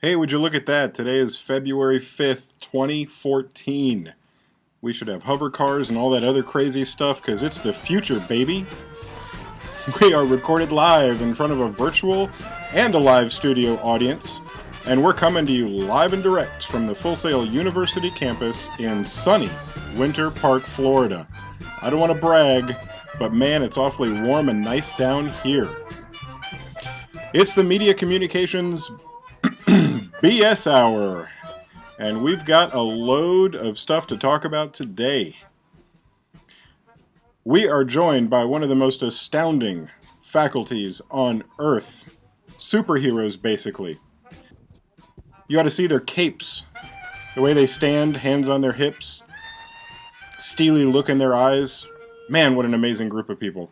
Hey, would you look at that? Today is February 5th, 2014. We should have hover cars and all that other crazy stuff because it's the future, baby. We are recorded live in front of a virtual and a live studio audience, and we're coming to you live and direct from the Full Sail University campus in sunny Winter Park, Florida. I don't want to brag, but man, it's awfully warm and nice down here. It's the Media Communications BS Hour, and we've got a load of stuff to talk about today. We are joined by one of the most astounding faculties on Earth. Superheroes, basically. You ought to see their capes. The way they stand, hands on their hips, steely look in their eyes. Man, what an amazing group of people.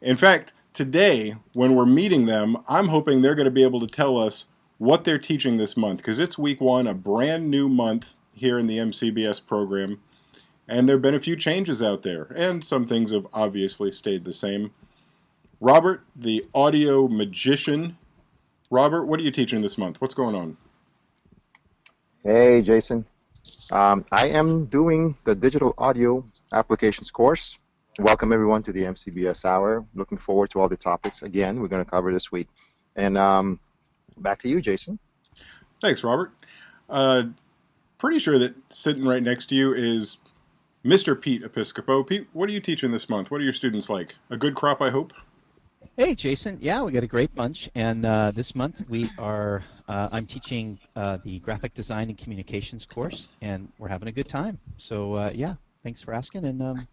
In fact, today, when we're meeting them, I'm hoping they're going to be able to tell us what they're teaching this month, because it's week one, a brand new month here in the MCBS program, and there have been a few changes out there, and some things have obviously stayed the same. Robert, the audio magician. Robert, what are you teaching this month? What's going on? Hey, Jason. I am doing the digital audio applications course. Welcome, everyone, to the MCBS Hour. Looking forward to all the topics, again, we're going to cover this week. And back to you, Jason. Thanks, Robert. Pretty sure that sitting right next to you is Mr. Pete Episcopo. Pete, what are you teaching this month? What are your students like? A good crop, I hope? Hey, Jason. Yeah, we got a great bunch, and this month I'm teaching the graphic design and communications course, and we're having a good time. So yeah, thanks for asking, and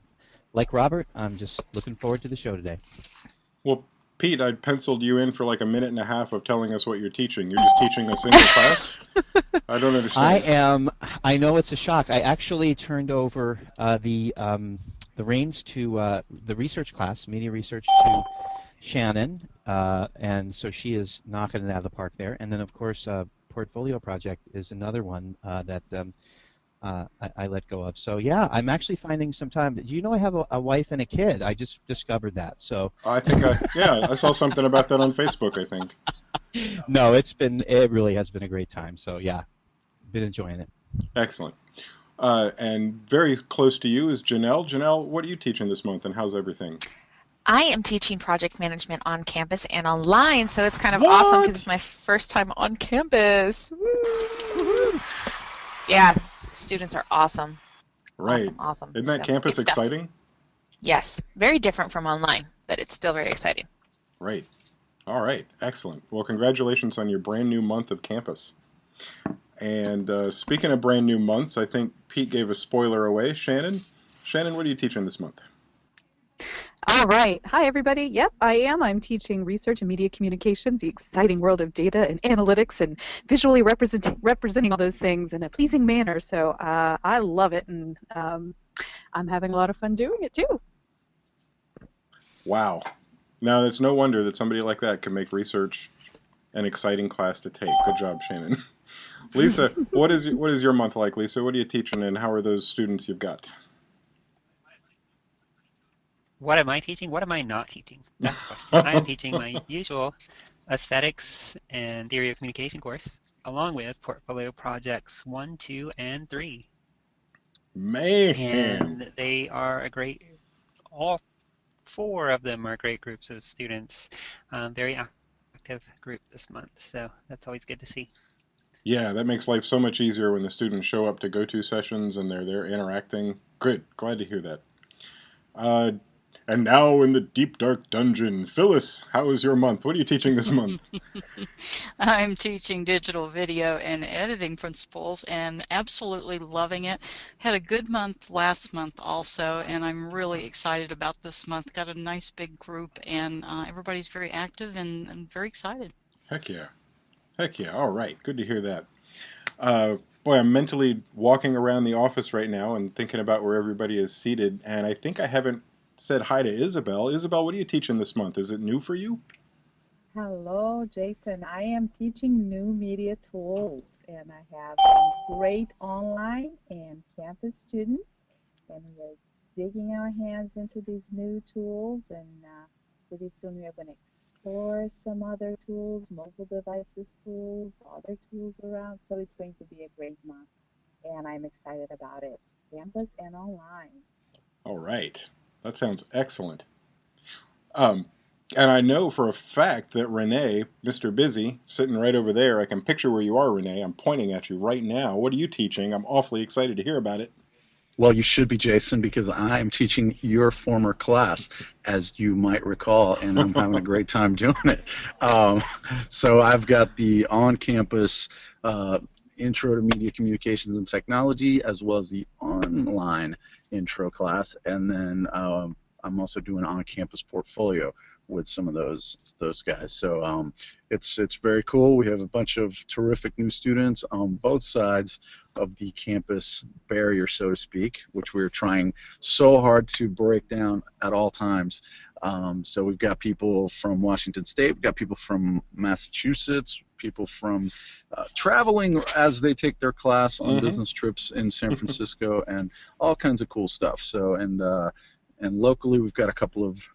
like Robert, I'm just looking forward to the show today. Well, Pete, I penciled you in for like a minute and a half of telling us what you're teaching. You're just teaching a single class? I don't I understand. am. I know it's a shock. I actually turned over the reins to the research class, media research, to Shannon, and so she is knocking it out of the park there. And then, of course, Portfolio Project is another one that I let go of. So yeah, I'm actually finding some time. Do you know I have a wife and a kid? I just discovered that. So Yeah, I saw something about that on Facebook, I think. no, it really has been a great time. So yeah, been enjoying it. Excellent. And very close to you is Janelle. Janelle, what are you teaching this month and how's everything? I am teaching project management on campus and online, so it's kind of awesome because it's What? my first time on campus. Woo! Woohoo! Yeah, students are awesome. Right. Awesome, awesome. Isn't that So, good campus stuff. exciting? Yes, very different from online, but it's still very exciting. Right. All right. Excellent. Well, congratulations on your brand new month of campus. And speaking of brand new months, I think Pete gave a spoiler away. Shannon, what are you teaching this month? All right. Hi, everybody. Yep, I am. I'm teaching research and media communications, the exciting world of data and analytics and visually representing all those things in a pleasing manner. So I love it, and I'm having a lot of fun doing it too. Wow. Now, it's no wonder that somebody like that can make research an exciting class to take. Good job, Shannon. Lisa, what is your month like, Lisa? What are you teaching, and how are those students you've got? What am I teaching? What am I not teaching? That's the question. I am teaching my usual aesthetics and theory of communication course, along with portfolio projects 1, 2, and 3. Man. And they are all four of them are great groups of students. Very active group this month, so that's always good to see. Yeah, that makes life so much easier when the students show up to go-to sessions and they're there interacting. Good. Glad to hear that. Uh, and now in the deep dark dungeon, Phyllis, how is your month? What are you teaching this month? I'm teaching digital video and editing principles and absolutely loving it. Had a good month last month also, and I'm really excited about this month. Got a nice big group, and everybody's very active and very excited. Heck yeah. Heck yeah. All right. Good to hear that. Boy, I'm mentally walking around the office right now and thinking about where everybody is seated, and I think I haven't said hi to Isabel. Isabel, what are you teaching this month? Is it new for you? Hello, Jason. I am teaching new media tools, and I have some great online and campus students, and we're digging our hands into these new tools, and pretty soon we are going to for some other tools, mobile devices tools, other tools around. So it's going to be a great month, and I'm excited about it. Campus and online. All right. That sounds excellent. Um, and I know for a fact that Renee, Mr. Busy, sitting right over there, I can picture where you are, Renee. I'm pointing at you right now. What are you teaching? I'm awfully excited to hear about it. Well, you should be, Jason, because I'm teaching your former class, as you might recall, and I'm having a great time doing it. Um, so I've got the on-campus Intro to Media Communications and Technology, as well as the online intro class, and then I'm also doing on-campus portfolio with some of those guys. So it's very cool. We have a bunch of terrific new students on both sides of the campus barrier, so to speak, which we're trying so hard to break down at all times. So we've got people from Washington State, we've got people from Massachusetts, people from traveling as they take their class on business trips in San Francisco, and all kinds of cool stuff. So and locally, we've got a couple of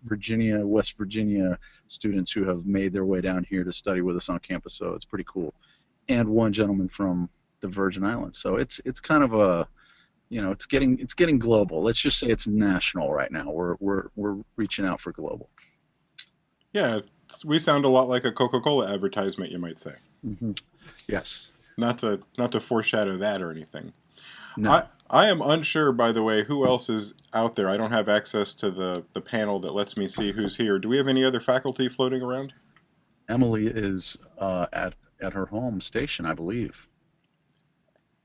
West Virginia students who have made their way down here to study with us on campus. So it's pretty cool. And one gentleman from the Virgin Islands. So it's kind of a, it's getting global. Let's just say it's national right now. We're reaching out for global. Yeah, we sound a lot like a Coca-Cola advertisement, you might say. Mm-hmm. Yes. Not to foreshadow that or anything. No. I am unsure, by the way, who else is out there. I don't have access to the panel that lets me see who's here. Do we have any other faculty floating around? Emily is at her home station, I believe.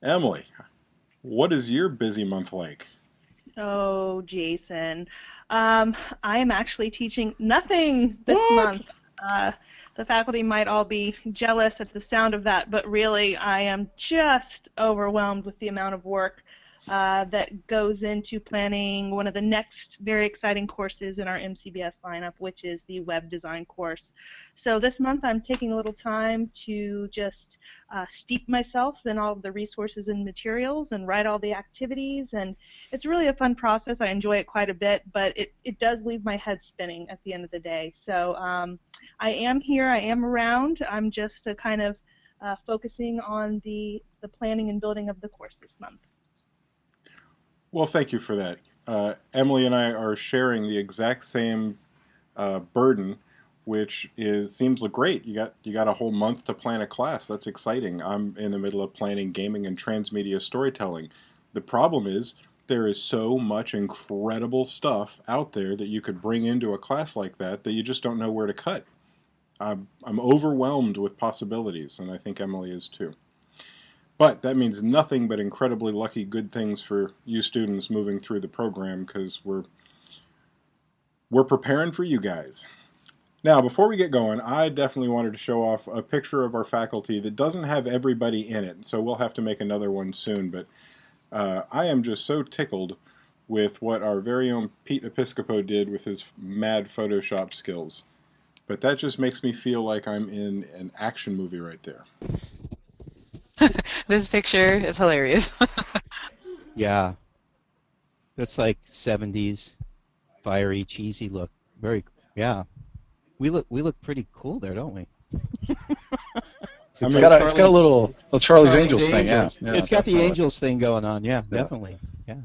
Emily, what is your busy month like? Oh, Jason. I am actually teaching nothing this month. The faculty might all be jealous at the sound of that, but really I am just overwhelmed with the amount of work that goes into planning one of the next very exciting courses in our MCBS lineup, which is the web design course. So this month I'm taking a little time to just steep myself in all of the resources and materials and write all the activities, and it's really a fun process. I enjoy it quite a bit, but it does leave my head spinning at the end of the day. So I am here, I am around. I'm just kind of focusing on the planning and building of the course this month. Well, thank you for that. Emily and I are sharing the exact same burden, which seems great. You got a whole month to plan a class. That's exciting. I'm in the middle of planning gaming and transmedia storytelling. The problem is there is so much incredible stuff out there that you could bring into a class like that you just don't know where to cut. I'm overwhelmed with possibilities, and I think Emily is too. But that means nothing but incredibly lucky good things for you students moving through the program, because we're preparing for you guys. Now, before we get going, I definitely wanted to show off a picture of our faculty that doesn't have everybody in it, so we'll have to make another one soon. But I am just so tickled with what our very own Pete Episcopo did with his mad Photoshop skills. But that just makes me feel like I'm in an action movie right there. This picture is hilarious. Yeah. That's like 70s fiery, cheesy look. Yeah. We look pretty cool there, don't we? It's got a little Charlie's Angels thing, yeah. It's got the Angels thing going on, yeah, definitely. Yeah.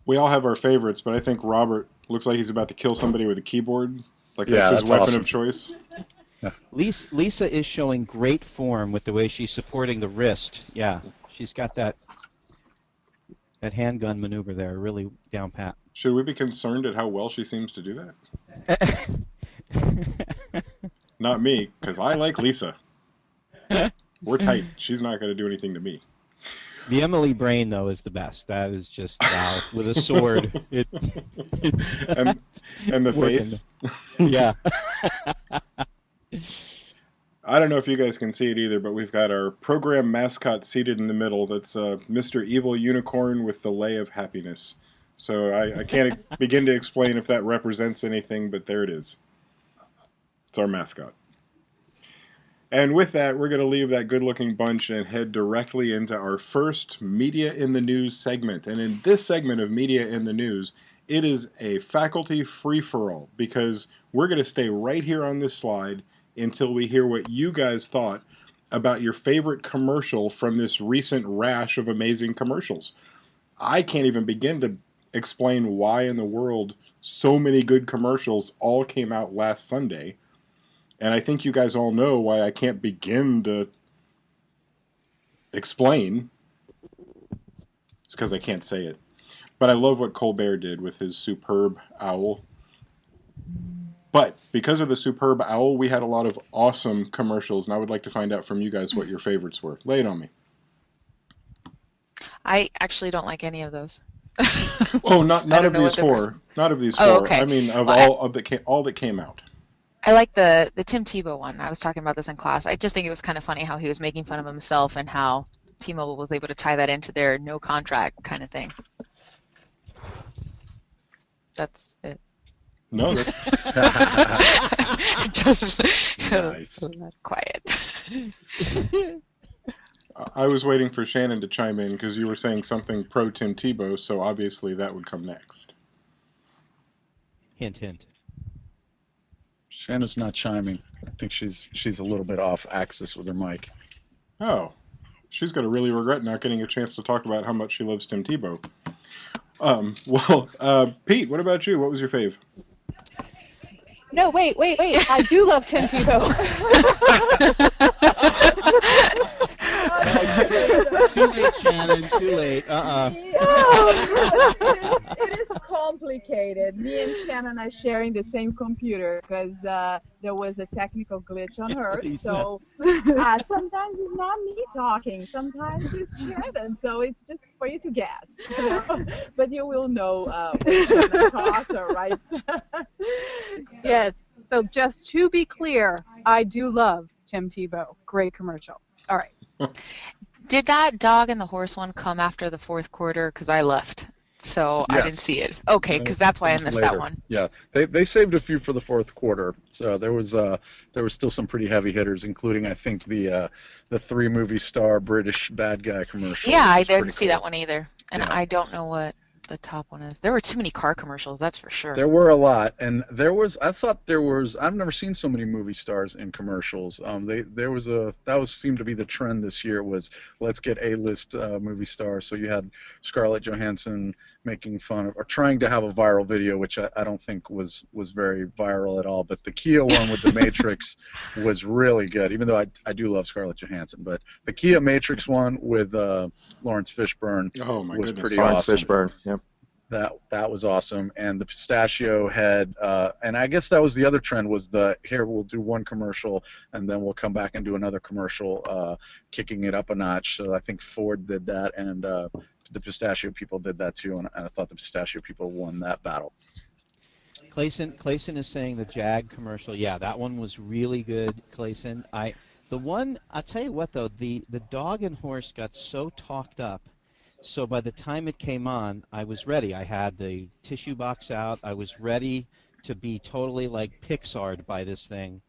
We all have our favorites, but I think Robert looks like he's about to kill somebody with a keyboard. Like that's his weapon of choice. Yeah. Lisa is showing great form with the way she's supporting the wrist. Yeah, she's got that handgun maneuver there really down pat. Should we be concerned at how well she seems to do that? Not me, because I like Lisa. We're tight. She's not going to do anything to me. The Emily brain, though, is the best. That is just, wow, with a sword. And the face. Yeah. I don't know if you guys can see it either, but we've got our program mascot seated in the middle. That's Mr. Evil Unicorn with the Lay of Happiness. So I can't begin to explain if that represents anything, but there it is. It's our mascot. And with that, we're going to leave that good-looking bunch and head directly into our first Media in the News segment. And in this segment of Media in the News, It is a faculty free-for-all because we're going to stay right here on this slide until we hear what you guys thought about your favorite commercial from this recent rash of amazing commercials. I can't even begin to explain why in the world so many good commercials all came out last Sunday. And I think you guys all know why I can't begin to explain. It's because I can't say it. But I love what Colbert did with his superb owl. But because of the superb owl, we had a lot of awesome commercials, and I would like to find out from you guys what your favorites were. Lay it on me. I actually don't like any of those. Oh, not of these four. Not of these four. Oh, okay. I mean, of Well, all that came out. I like the Tim Tebow one. I was talking about this in class. I just think it was kind of funny how he was making fun of himself and how T-Mobile was able to tie that into their no contract kind of thing. That's it. No. Just Nice. quiet. I was waiting for Shannon to chime in because you were saying something pro Tim Tebow, so obviously that would come next. Hint, hint. Shannon's not chiming. I think she's a little bit off axis with her mic. Oh. She's going to really regret not getting a chance to talk about how much she loves Tim Tebow. Pete, what about you? What was your fave? No, wait. I do love Tim Tebow. Too late, Shannon. Too late. It is complicated. Me and Shannon are sharing the same computer because there was a technical glitch on hers. So sometimes it's not me talking. Sometimes it's Shannon. So it's just for you to guess. But you will know when Shannon talks or writes. Yes. So just to be clear, I do love Tim Tebow. Great commercial. All right. Did that dog and the horse one come after the fourth quarter? Because I left, so I didn't see it. Okay, because that's why I missed that one. Yeah, they saved a few for the fourth quarter. So there was still some pretty heavy hitters, including I think the 3 movie star British bad guy commercial. Yeah, I didn't see that one either, and Yeah. I don't know what the top one is. There were too many car commercials, that's for sure. There were a lot, and I've never seen so many movie stars in commercials. Seemed to be the trend this year was let's get A-list movie stars. So you had Scarlett Johansson making fun of or trying to have a viral video, which I don't think was very viral at all. But the Kia one with the Matrix was really good, even though I do love Scarlett Johansson. But the Kia Matrix one with Lawrence Fishburne was pretty Lawrence awesome. Fishburne, yep. That was awesome, and the pistachio head, and I guess that was the other trend was here we'll do one commercial and then we'll come back and do another commercial, kicking it up a notch. So I think Ford did that, and the pistachio people did that too, and I thought the pistachio people won that battle. Clayson is saying the Jag commercial. Yeah, that one was really good, Clayson. I'll tell you what though, the dog and horse got so talked up. So by the time it came on, I was ready. I had the tissue box out. I was ready to be totally like Pixar'd by this thing,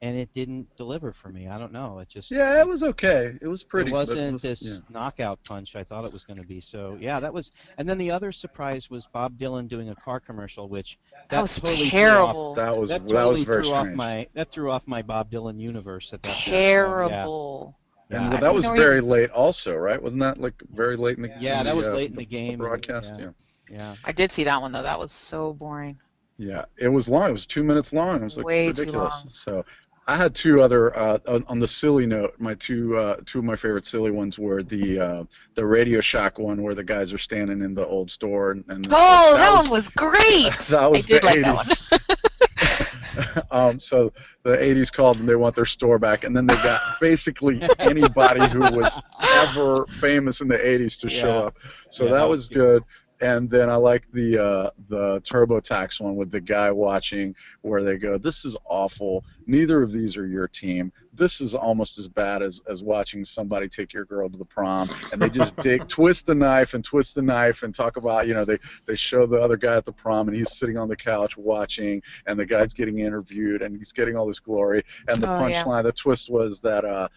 and it didn't deliver for me. I don't know. It just it was okay. It was pretty. It wasn't this knockout punch I thought it was going to be. So yeah, that was. And then the other surprise was Bob Dylan doing a car commercial, which that was totally terrible. That was very strange. That threw off my Bob Dylan universe at that terrible. Point. So, yeah. And that was very late also, right? Wasn't that like very late in the game? Yeah, that was late in the game. Broadcast, yeah. I did see that one, though. That was so boring. Yeah, it was long. It was 2 minutes long. It was like way ridiculous. Too long. So I had 2 other, on the silly note, my two of my favorite silly ones were the Radio Shack one where the guys are standing in the old store. And that one was great! That was I did the like 80s. that one. So the 80s called and they want their store back, and then they got basically anybody who was ever famous in the 80s to show up. So that was good. And then I like the TurboTax one with the guy watching where they go, this is awful. Neither of these are your team. This is almost as bad as watching somebody take your girl to the prom. And they just twist the knife and talk about, they show the other guy at the prom and he's sitting on the couch watching and the guy's getting interviewed and he's getting all this glory. And the punchline, the twist was that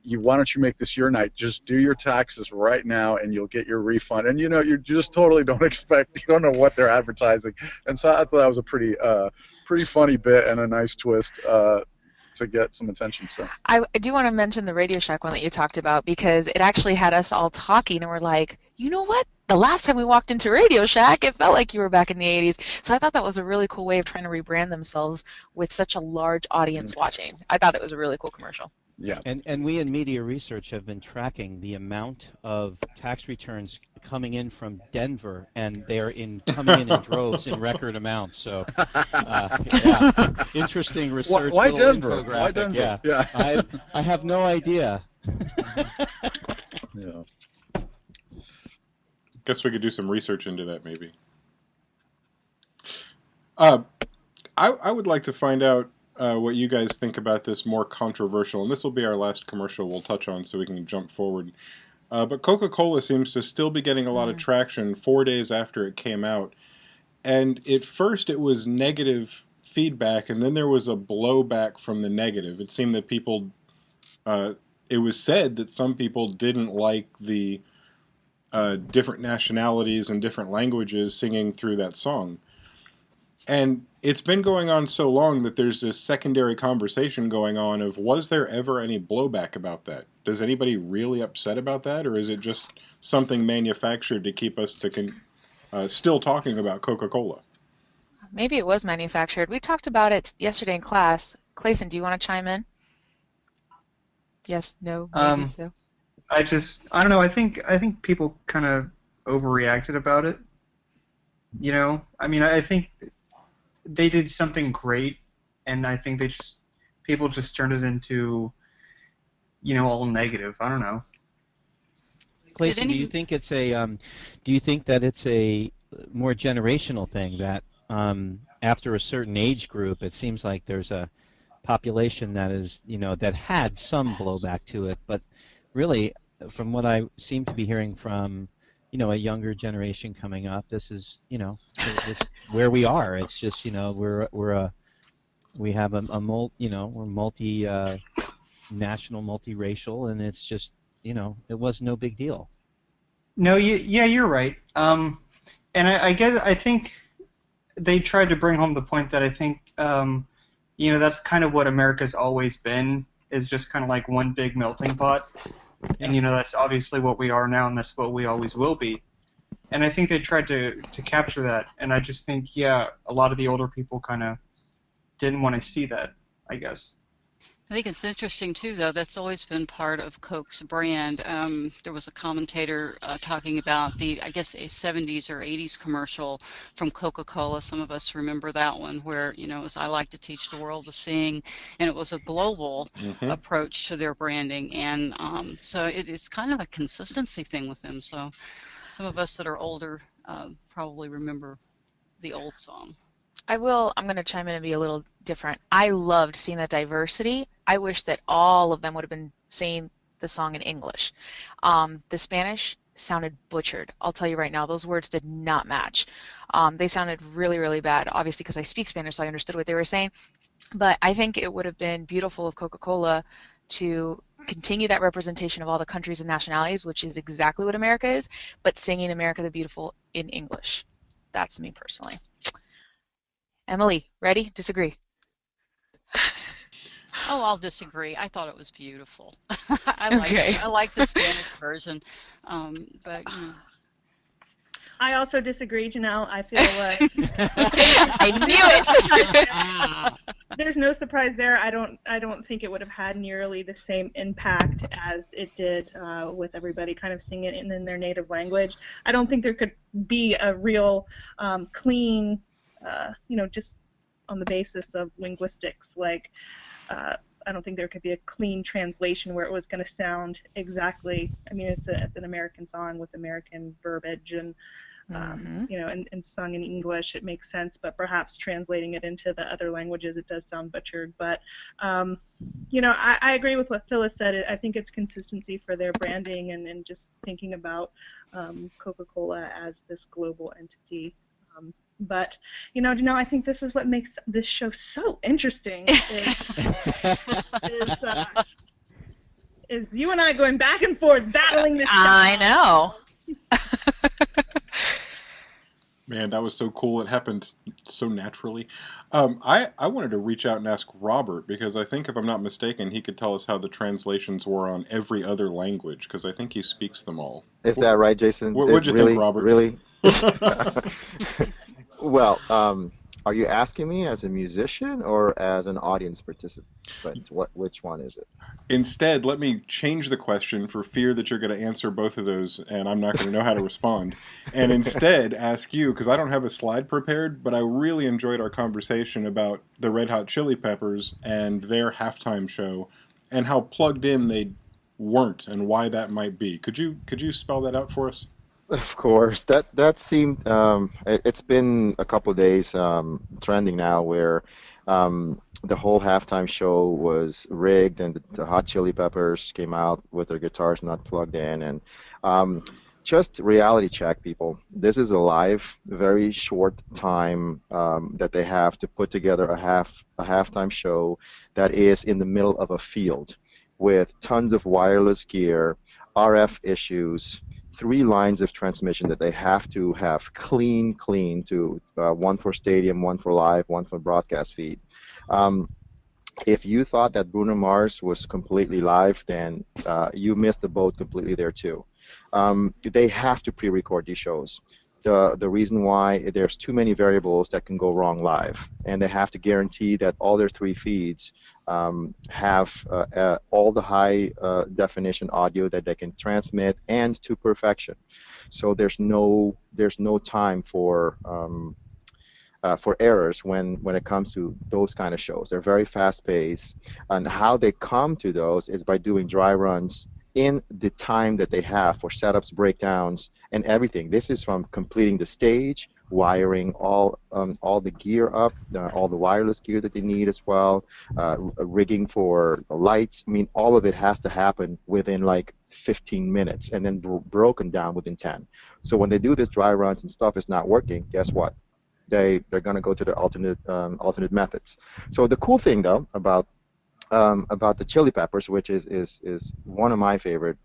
why don't you make this your night? Just do your taxes right now, and you'll get your refund. And you just totally don't expect, you don't know what they're advertising. And so I thought that was a pretty funny bit and a nice twist to get some attention. So I do want to mention the Radio Shack one that you talked about, because it actually had us all talking, and we're like, you know what? The last time we walked into Radio Shack, it felt like you were back in the 80s. So I thought that was a really cool way of trying to rebrand themselves with such a large audience watching. I thought it was a really cool commercial. Yeah. And we in media research have been tracking the amount of tax returns coming in from Denver, and they're coming in droves in record amounts. So, yeah, interesting research. Why little Denver? infographic. Why Denver? Yeah. I have no idea. Yeah. Guess we could do some research into that, maybe. I would like to find out what you guys think about this more controversial, and this will be our last commercial we'll touch on so we can jump forward. But Coca-Cola seems to still be getting a lot of traction 4 days after it came out. And at first it was negative feedback, and then there was a blowback from the negative. It seemed that people, it was said that some people didn't like the different nationalities and different languages singing through that song. And it's been going on so long that there's this secondary conversation going on of, was there ever any blowback about that? Does anybody really upset about that, or is it just something manufactured to keep us still talking about Coca-Cola? Maybe it was manufactured. We talked about it yesterday in class. Clayson, do you want to chime in? Yes, no, maybe so. I don't know. I think people kind of overreacted about it. I mean, I think they did something great, and I think people just turned it into, all negative. I don't know. Clayson, do you think that it's a more generational thing, that after a certain age group, it seems like there's a population that is, that had some blowback to it, but really, from what I seem to be hearing from, a younger generation coming up, this is, this where we are. It's just, we're multi national, multiracial, and it's just, it was no big deal. No, you're right. And I think they tried to bring home the point that I think, that's kind of what America's always been, is just kind of like one big melting pot. Yeah. And, that's obviously what we are now, and that's what we always will be. And I think they tried to capture that, and I just think, a lot of the older people kind of didn't want to see that, I guess. I think it's interesting, too, though, that's always been part of Coke's brand. There was a commentator talking about I guess, a 70s or 80s commercial from Coca-Cola. Some of us remember that one, where, it was, I like to teach the world to sing, and it was a global approach to their branding. And so it's kind of a consistency thing with them. So some of us that are older probably remember the old song. I'm going to chime in and be a little different. I loved seeing that diversity. I wish that all of them would have been saying the song in English. The Spanish sounded butchered. I'll tell you right now, those words did not match. They sounded really, really bad, obviously because I speak Spanish, so I understood what they were saying. But I think it would have been beautiful of Coca-Cola to continue that representation of all the countries and nationalities, which is exactly what America is, but singing America the Beautiful in English. That's me personally. Emily, ready? Disagree? Oh, I'll disagree. I thought it was beautiful. I like the Spanish version, but I also disagree, Janelle. I feel like I knew it. There's no surprise there. I don't think it would have had nearly the same impact as it did with everybody kind of singing it in their native language. I don't think there could be a real clean, just on the basis of linguistics, like I don't think there could be a clean translation where it was going to sound exactly. I mean, it's an American song with American verbiage and and sung in English, it makes sense. But perhaps translating it into the other languages, it does sound butchered. But I agree with what Phyllis said. I think it's consistency for their branding and just thinking about Coca-Cola as this global entity. But I think this is what makes this show so interesting. Is is you and I going back and forth battling this. I know. Man, that was so cool. It happened so naturally. I wanted to reach out and ask Robert, because I think, if I'm not mistaken, he could tell us how the translations were on every other language, because I think he speaks them all. Is that right, Jason? What'd you think, Robert? Really? Well, are you asking me as a musician or as an audience participant? Which one is it? Instead, let me change the question for fear that you're going to answer both of those and I'm not going to know how to respond. And instead ask you, because I don't have a slide prepared, but I really enjoyed our conversation about the Red Hot Chili Peppers and their halftime show and how plugged in they weren't and why that might be. Could you spell that out for us? Of course, that seemed it's been a couple of days trending now, where the whole halftime show was rigged, and the Hot Chili Peppers came out with their guitars not plugged in, and just reality check, people. This is a live, very short time that they have to put together a halftime show that is in the middle of a field with tons of wireless gear, RF issues, 3 lines of transmission that they have to have clean to one for stadium, one for live, one for broadcast feed. If you thought that Bruno Mars was completely live, then you missed the boat completely there too. They have to pre-record these shows. The reason why, there's too many variables that can go wrong live, and they have to guarantee that all their 3 feeds have all the high definition audio that they can transmit, and to perfection. So there's no time for errors when it comes to those kind of shows. They're very fast paced, and how they come to those is by doing dry runs in the time that they have for setups, breakdowns, and everything. This is from completing the stage, wiring all the gear up, all the wireless gear that they need as well, rigging for the lights. I mean, all of it has to happen within like 15 minutes, and then broken down within 10. So when they do this dry runs and stuff is not working, guess what? They're going to go to the alternate methods. So the cool thing though about the Chili Peppers, which is one of my favorite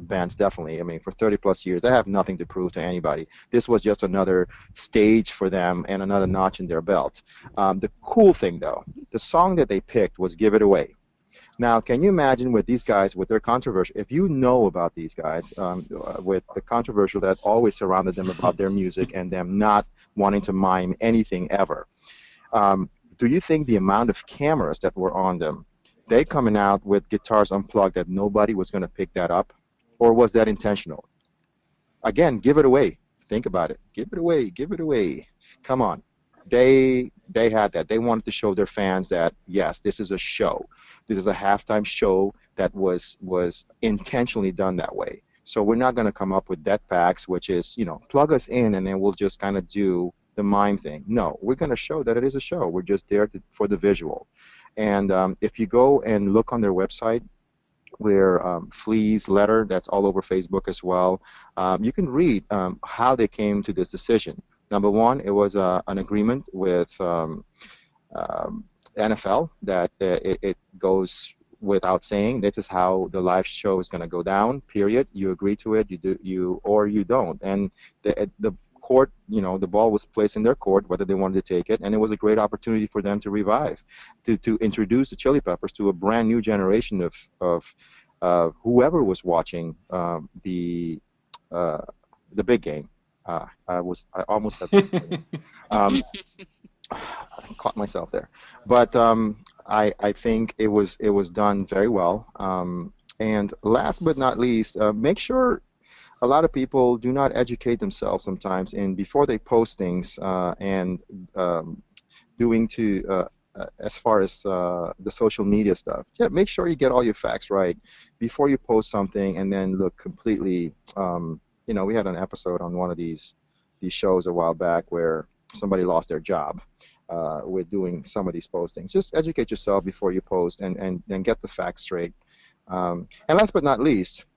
bands, definitely. I mean, for 30 plus years, they have nothing to prove to anybody. This was just another stage for them and another notch in their belt. The cool thing, though, the song that they picked was "Give It Away." Now, can you imagine with these guys, with their controversial, if you know about these guys, with the controversial that always surrounded them about their music and them not wanting to mime anything ever, do you think the amount of cameras that were on them, they coming out with guitars unplugged, that nobody was going to pick that up? Or was that intentional? Again, give it away. Think about it. Give it away. Give it away. Come on. They had that. They wanted to show their fans that, yes, this is a show. This is a halftime show that was intentionally done that way. So we're not going to come up with death packs, which is, plug us in and then we'll just kind of do the mime thing. No, we're going to show that it is a show. We're just there for the visual. And if you go and look on their website, where Flea's letter, that's all over Facebook as well, you can read how they came to this decision. Number one, it was an agreement with NFL that it goes without saying, this is how the live show is going to go down, period. You agree to it, or you don't. And the court, the ball was placed in their court, whether they wanted to take it, and it was a great opportunity for them to revive, to introduce the Chili Peppers to a brand new generation of whoever was watching the big game. I almost had I caught myself there, but I think it was done very well. And last but not least, make sure. A lot of people do not educate themselves sometimes, and before they post things and doing as far as the social media stuff, make sure you get all your facts right before you post something and then look completely. We had an episode on one of these shows a while back where somebody lost their job with doing some of these postings. Just educate yourself before you post and get the facts straight. And last but not least,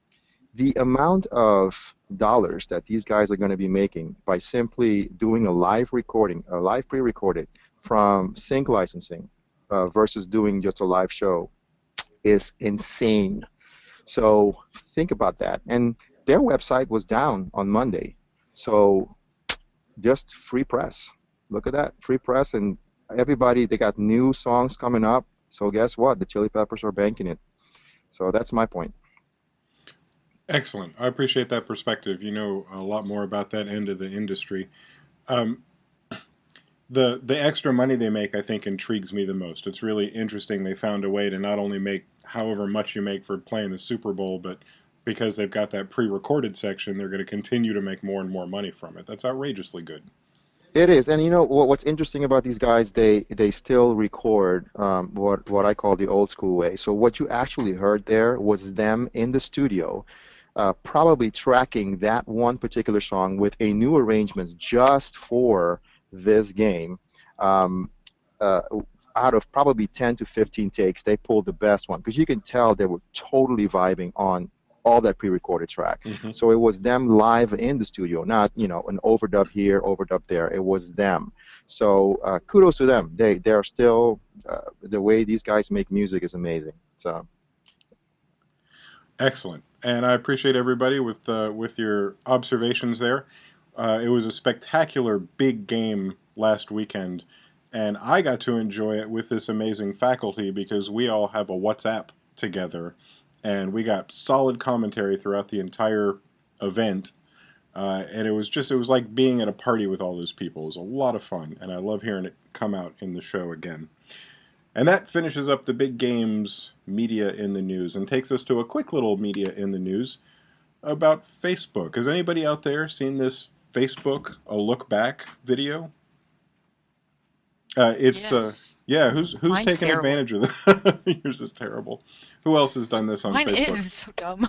the amount of dollars that these guys are going to be making by simply doing a live recording, a live pre-recorded from sync licensing versus doing just a live show is insane. So think about that. And their website was down on Monday. So just free press. Look at that, free press, and everybody, they got new songs coming up. So guess what? The Chili Peppers are banking it. So that's my point. Excellent. I appreciate that perspective. You know a lot more about that end of the industry. Um, the extra money they make, I think, intrigues me the most. It's really interesting. They found a way to not only make however much you make for playing the Super Bowl, but because they've got that pre-recorded section, they're going to continue to make more and more money from it. That's outrageously good. It is, and you know what's interesting about these guys? They still record what I call the old school way. So what you actually heard there was them in the studio, probably tracking that one particular song with a new arrangement just for this game. Um, uh, Out of probably 10 to 15 takes, they pulled the best one because you can tell they were totally vibing on all that pre-recorded track. Mm-hmm. So it was them live in the studio, not an overdub here, overdub there. It was them. So kudos to them. They're still the way these guys make music is amazing. So excellent, and I appreciate everybody with your observations there. It was a spectacular big game last weekend, and I got to enjoy it with this amazing faculty because we all have a WhatsApp together, and we got solid commentary throughout the entire event. And it was like being at a party with all those people. It was a lot of fun, and I love hearing it come out in the show again. And that finishes up the big games media in the news and takes us to a quick little media in the news about Facebook. Has anybody out there seen this Facebook A Look Back video? Yes. Yeah, who's Mine's taking terrible. advantage of that? Yours is terrible. Who else has done this on Mine Facebook? is so dumb.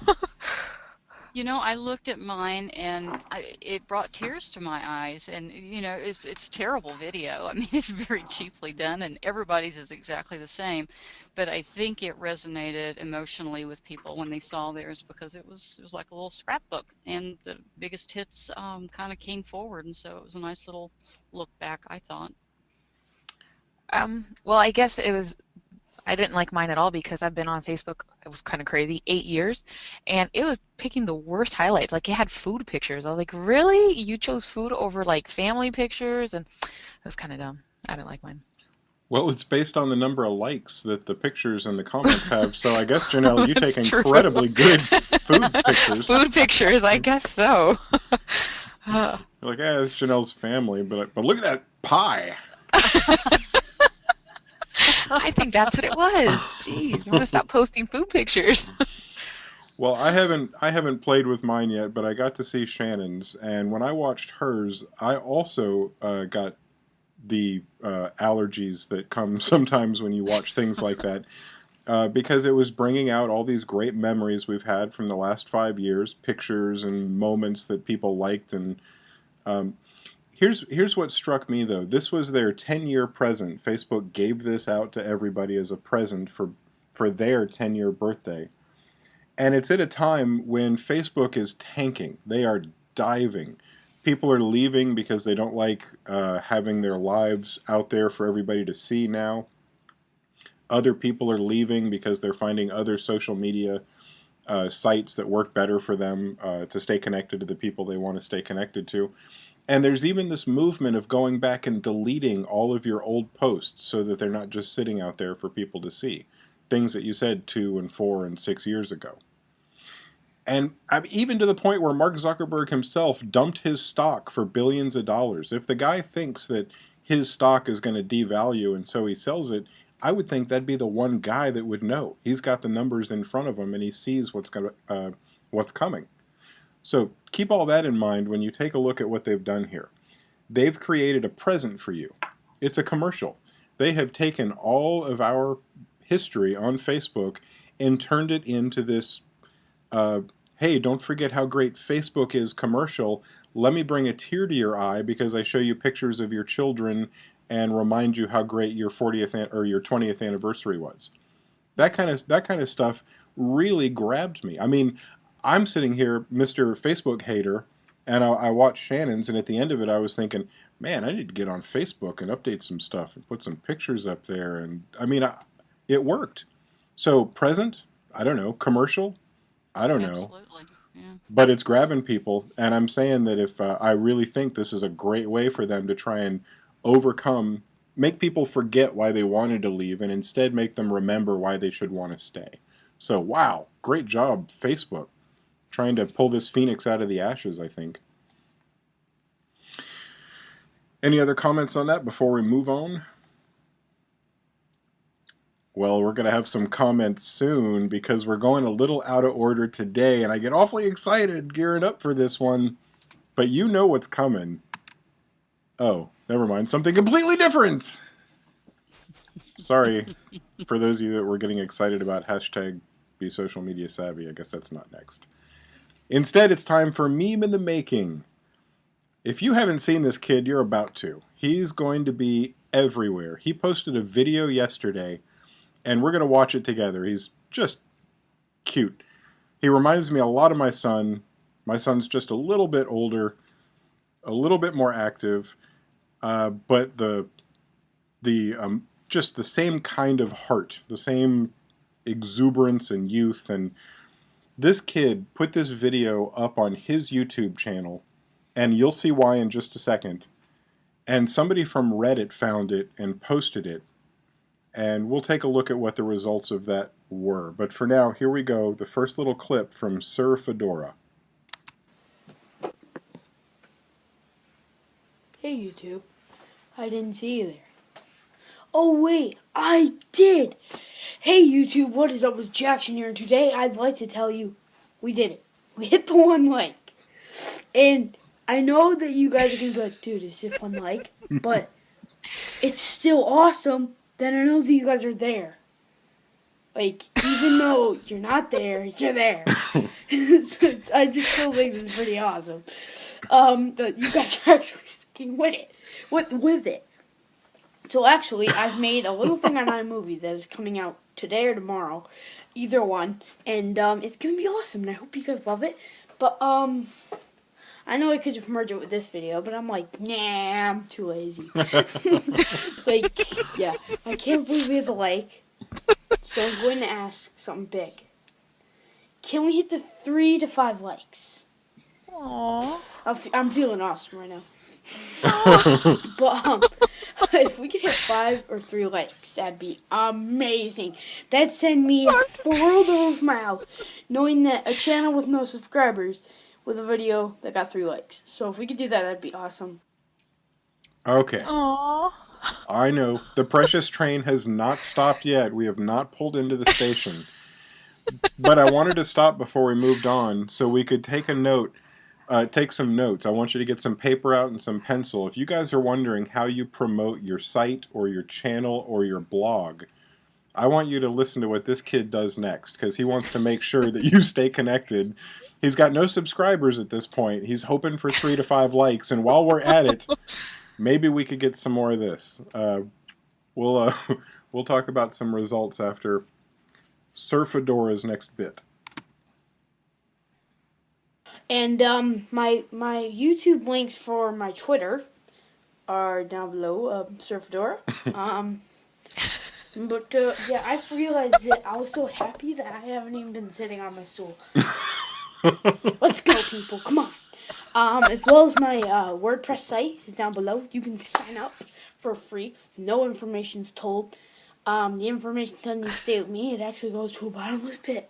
You know, I looked at mine and it brought tears to my eyes. And, you know, it's terrible video. I mean, it's very cheaply done and everybody's is exactly the same. But I think it resonated emotionally with people when they saw theirs because it was like a little scrapbook. And the biggest hits kind of came forward. And so it was a nice little look back, I thought. Well, I guess I didn't like mine at all because I've been on Facebook, it was kind of crazy, 8 years, and it was picking the worst highlights. Like, it had food pictures. I was like, really? You chose food over, like, family pictures? And it was kind of dumb. I didn't like mine. Well, it's based on the number of likes that the pictures and the comments have. So I guess, Janelle, you take That's true. incredibly good food pictures. Food pictures, I guess so. You're like, it's Janelle's family, but look at that pie. I think that's what it was. Jeez, I'm gonna stop posting food pictures. Well, I haven't played with mine yet, but I got to see Shannon's, and when I watched hers, I also got the allergies that come sometimes when you watch things like that, because it was bringing out all these great memories we've had from the last 5 years, pictures and moments that people liked, and Here's what struck me, though. This was their 10-year present. Facebook gave this out to everybody as a present for their 10-year birthday. And it's at a time when Facebook is tanking. They are diving. People are leaving because they don't like having their lives out there for everybody to see now. Other people are leaving because they're finding other social media sites that work better for them to stay connected to the people they want to stay connected to. And there's even this movement of going back and deleting all of your old posts so that they're not just sitting out there for people to see. Things that you said 2 and 4 and 6 years ago. And even to the point where Mark Zuckerberg himself dumped his stock for billions of dollars. If the guy thinks that his stock is going to devalue and so he sells it, I would think that'd be the one guy that would know. He's got the numbers in front of him and he sees what's coming. So keep all that in mind when you take a look at what they've done here. They've created a present for you. It's a commercial. They have taken all of our history on Facebook and turned it into this, hey, don't forget how great Facebook is commercial. Let me bring a tear to your eye because I show you pictures of your children and remind you how great your 40th or your 20th anniversary was. That kind of stuff really grabbed me. I mean, I'm sitting here, Mr. Facebook hater, and I watched Shannon's, and at the end of it, I was thinking, man, I need to get on Facebook and update some stuff and put some pictures up there. And I mean, it worked. So present, I don't know, commercial, I don't know. Absolutely. Yeah. But it's grabbing people, and I'm saying that if I really think this is a great way for them to try and overcome, make people forget why they wanted to leave, and instead make them remember why they should want to stay. So, wow, great job, Facebook, trying to pull this phoenix out of the ashes, I think. Any other comments on that before we move on? Well, we're going to have some comments soon because we're going a little out of order today, and I get awfully excited gearing up for this one. But you know what's coming. Oh, never mind. Something completely different. Sorry for those of you that were getting excited about hashtag be social media savvy. I guess that's not next. Instead, it's time for Meme in the Making. If you haven't seen this kid, you're about to. He's going to be everywhere. He posted a video yesterday, and we're going to watch it together. He's just cute. He reminds me a lot of my son. My son's just a little bit older, a little bit more active, but just the same kind of heart, the same exuberance and youth. And this kid put this video up on his YouTube channel, and you'll see why in just a second. And somebody from Reddit found it and posted it. And we'll take a look at what the results of that were. But for now, here we go. The first little clip from Sir Fedora. Hey YouTube, I didn't see you there. Oh wait, I did! Hey YouTube, what is up? It's Jackson here, and today I'd like to tell you, we did it. We hit the 1 like. And I know that you guys are going to be like, dude, it's just 1 like, but it's still awesome that I know that you guys are there. Like, even though you're not there, you're there. So I just still think this is pretty awesome. That you guys are actually sticking with it. With it. So actually, I've made a little thing on iMovie that is coming out today or tomorrow. Either one. And it's going to be awesome, and I hope you guys love it. But, I know I could just merge it with this video, but I'm like, nah, I'm too lazy. Like, yeah, I can't believe we have a like. So I'm going to ask something big. Can we hit the 3 to 5 likes? Aww. I'm feeling awesome right now. But if we could hit 5 or 3 likes, that'd be amazing. That'd send me through the roof miles, knowing that a channel with no subscribers with a video that got 3 likes. So if we could do that, that'd be awesome. Okay. Aww. I know. The precious train has not stopped yet. We have not pulled into the station. But I wanted to stop before we moved on so we could take some notes. I want you to get some paper out and some pencil. If you guys are wondering how you promote your site or your channel or your blog, I want you to listen to what this kid does next, because he wants to make sure that you stay connected. He's got no subscribers at this point. He's hoping for 3 to 5 likes, and while we're at it, maybe we could get some more of this. We'll talk about some results after Sir Fedora's next bit. And my YouTube links for my Twitter are down below, Sir Fedora. But yeah, I've realized that I was so happy that I haven't even been sitting on my stool. Let's go, people! Come on. As well as my WordPress site is down below. You can sign up for free. No information's told. The information doesn't even stay with me. It actually goes to a bottomless pit.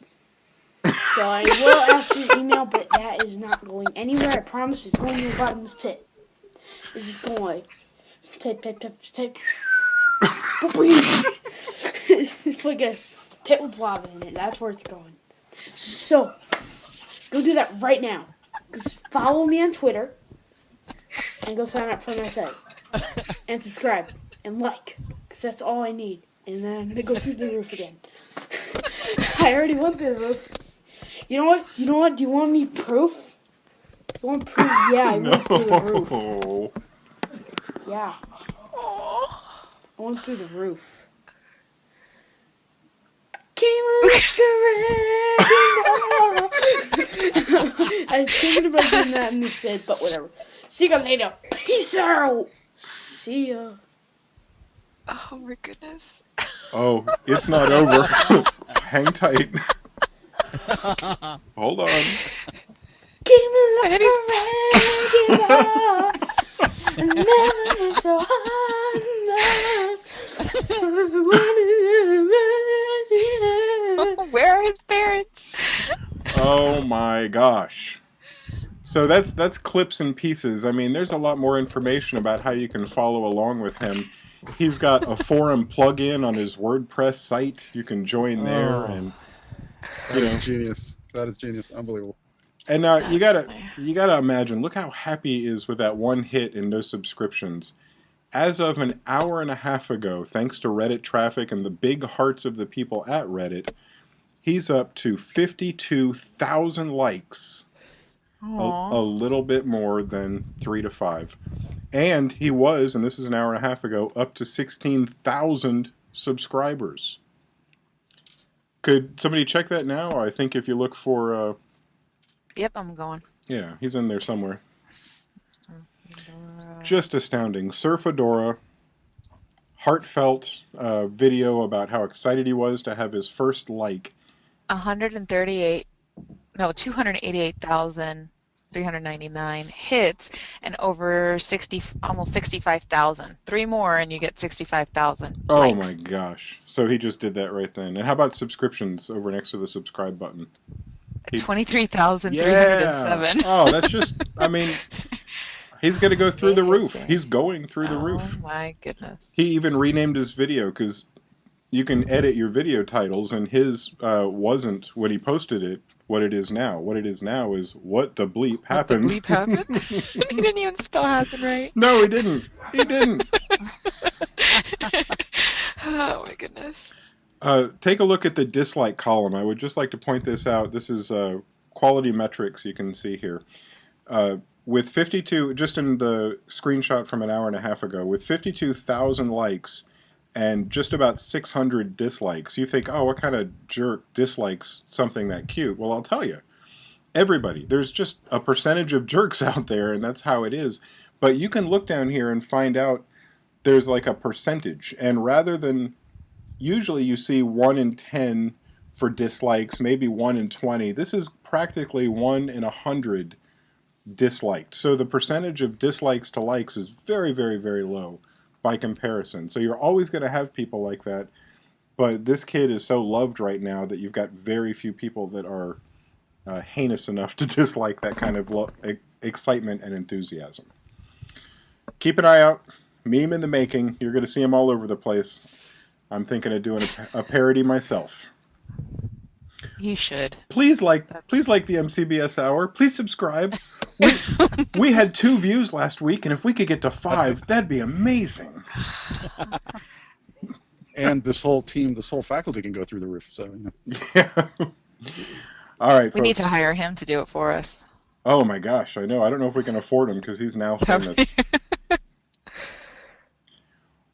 So I will ask your email, but that is not going anywhere. I promise it's going to a bottomless pit. It's just going like type. It's like a pit with lava in it. That's where it's going. So go do that right now. Just follow me on Twitter and go sign up for my site and subscribe and like, because that's all I need. And then I'm gonna go through the roof again. I already went through the roof. You know what? Do you want me proof? You want proof? Yeah, I went through the roof. Yeah. I went through the roof. I'm thinking about doing that in this bed, but whatever. See you later. Peace out. See ya. Oh my goodness. Oh, it's not over. Hang tight. Hold on. Give me like a regular, and never hit so hard. Where are his parents? Oh my gosh. So that's clips and pieces. I mean, there's a lot more information about how you can follow along with him. He's got a forum plugin on his WordPress site. You can join there, and That is genius. That is genius. Unbelievable. and now you gotta imagine. Look how happy he is with that one hit and no subscriptions. As of an hour and a half ago, thanks to Reddit traffic and the big hearts of the people at Reddit, he's up to 52,000 likes. A little bit more than 3 to 5. And he was, and this is an hour and a half ago, up to 16,000 subscribers. Could somebody check that now? I think if you look for... Yep, I'm going. Yeah, he's in there somewhere. Just astounding. Sir Fedora, heartfelt video about how excited he was to have his first like. 288,399 hits and over almost 65,000. 3 more and you get 65,000 Oh likes. my gosh. So he just did that right then. And how about subscriptions over next to the subscribe button? 23,307. Oh, that's just, I mean, he's going to go through the roof. He's going through the roof. Oh my goodness. He even renamed his video because you can edit your video titles, and his wasn't, when he posted it, what it is now. What it is now is what the bleep happened. What the bleep happened? He didn't even spell happen right. No, he didn't. He didn't. Oh my goodness. Take a look at the dislike column. I would just like to point this out. This is quality metrics you can see here. With 52, just in the screenshot from an hour and a half ago, with 52,000 likes and just about 600 dislikes, you think, oh, what kind of jerk dislikes something that cute? Well, I'll tell you. Everybody. There's just a percentage of jerks out there, and that's how it is. But you can look down here and find out there's like a percentage. And rather than, usually you see 1 in 10 for dislikes, maybe 1 in 20. This is practically 1 in 100 disliked. So the percentage of dislikes to likes is very, very, very low by comparison. So you're always going to have people like that. But this kid is so loved right now that you've got very few people that are heinous enough to dislike that kind of excitement and enthusiasm. Keep an eye out. Meme in the making. You're going to see them all over the place. I'm thinking of doing a parody myself. You should. Please like the MCBS Hour. Please subscribe. We had 2 views last week, and if we could get to 5, that'd be amazing. And this whole team, this whole faculty can go through the roof. So, Yeah. All right, folks. We need to hire him to do it for us. Oh my gosh, I know. I don't know if we can afford him because he's now famous.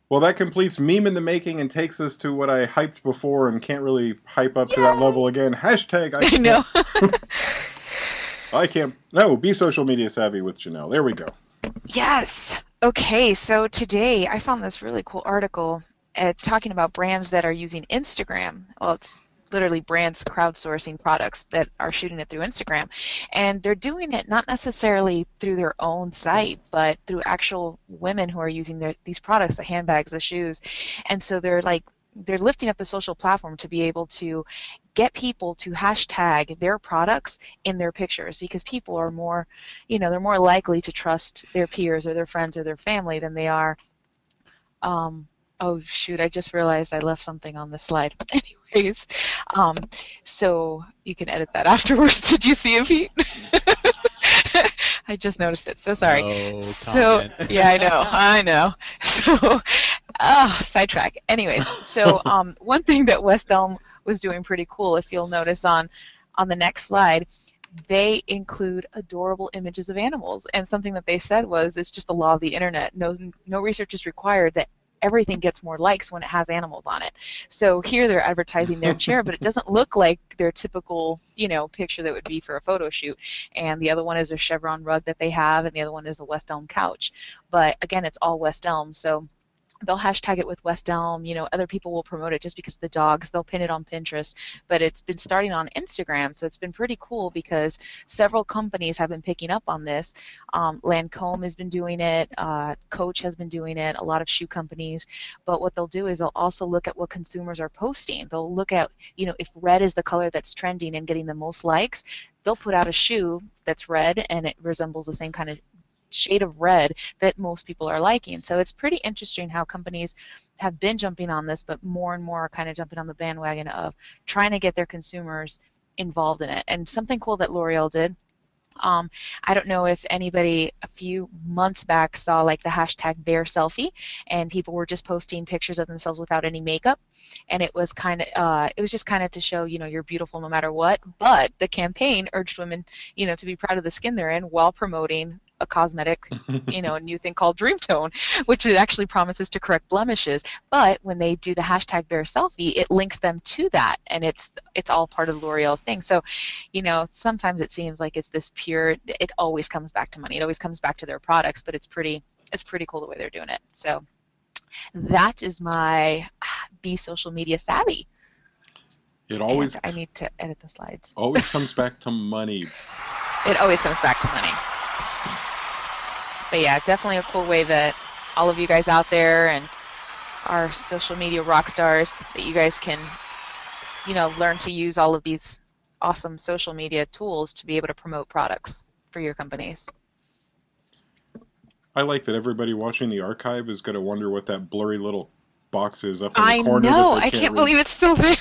Well, that completes Meme in the Making and takes us to what I hyped before and can't really hype up to that level again. Hashtag I know. I can't. No, be social media savvy with Janelle. There we go. Yes. Okay, so today I found this really cool article. It's talking about brands that are using Instagram. Well, it's literally brands crowdsourcing products that are shooting it through Instagram. And they're doing it not necessarily through their own site, but through actual women who are using these products, the handbags, the shoes. And so they're lifting up the social platform to be able to get people to hashtag their products in their pictures, because people are more, they're more likely to trust their peers or their friends or their family than they are. Oh shoot, I just realized I left something on the slide. Anyways, so you can edit that afterwards. Did you see it, Pete? I just noticed it. So sorry. No comment. Yeah, I know. So, sidetrack. Anyways, so one thing that West Elm was doing pretty cool, if you'll notice on the next slide, they include adorable images of animals. And something that they said was, it's just the law of the internet. No research is required that everything gets more likes when it has animals on it. So here they're advertising their chair, but it doesn't look like their typical, picture that would be for a photo shoot. And the other one is a chevron rug that they have, and the other one is a West Elm couch. But again, it's all West Elm. So they'll hashtag it with West Elm. Other people will promote it just because of the dogs. They'll pin it on Pinterest, but it's been starting on Instagram, so it's been pretty cool because several companies have been picking up on this. Lancome has been doing it. Coach has been doing it. A lot of shoe companies. But what they'll do is they'll also look at what consumers are posting. They'll look at, if red is the color that's trending and getting the most likes, they'll put out a shoe that's red and it resembles the same kind of shade of red that most people are liking. So it's pretty interesting how companies have been jumping on this, but more and more are kind of jumping on the bandwagon of trying to get their consumers involved in it. And something cool that L'Oreal did, I don't know if anybody a few months back saw like the hashtag bear selfie, and people were just posting pictures of themselves without any makeup, and it was just kind of to show, you're beautiful no matter what. But the campaign urged women, to be proud of the skin they're in while promoting a cosmetic, a new thing called Dream Tone, which it actually promises to correct blemishes. But when they do the hashtag bear selfie, it links them to that, and it's all part of L'Oreal's thing. So, sometimes it seems like it's this pure. It always comes back to money. It always comes back to their products, but it's pretty cool the way they're doing it. So that is my be social media savvy. It always. And I need to edit the slides. Always comes back to money. It always comes back to money. But yeah, definitely a cool way that all of you guys out there and our social media rock stars, that you guys can, learn to use all of these awesome social media tools to be able to promote products for your companies. I like that everybody watching the archive is going to wonder what that blurry little box is up in the I corner. know. I can't believe it's still there.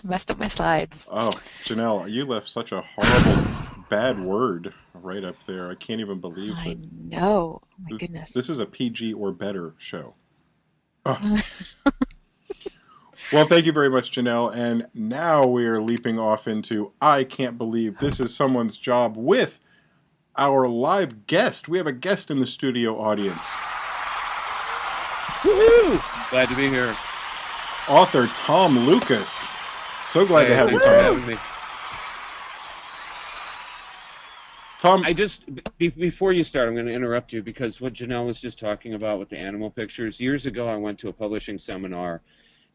Messed up my slides. Oh, Janelle, you left such a horrible, bad word right up there. I can't even believe it. I know. Oh, my goodness. This is a PG or better show. Oh. Well, thank you very much, Janelle. And now we are leaping off into I Can't Believe This Is Someone's Job with our live guest. We have a guest in the studio audience. Woohoo! Glad to be here. Author Tom Lucas. So glad to have you, Thanks for Tom. having me. Tom, I just, before you start, I'm going to interrupt you because what Janelle was just talking about with the animal pictures. Years ago, I went to a publishing seminar,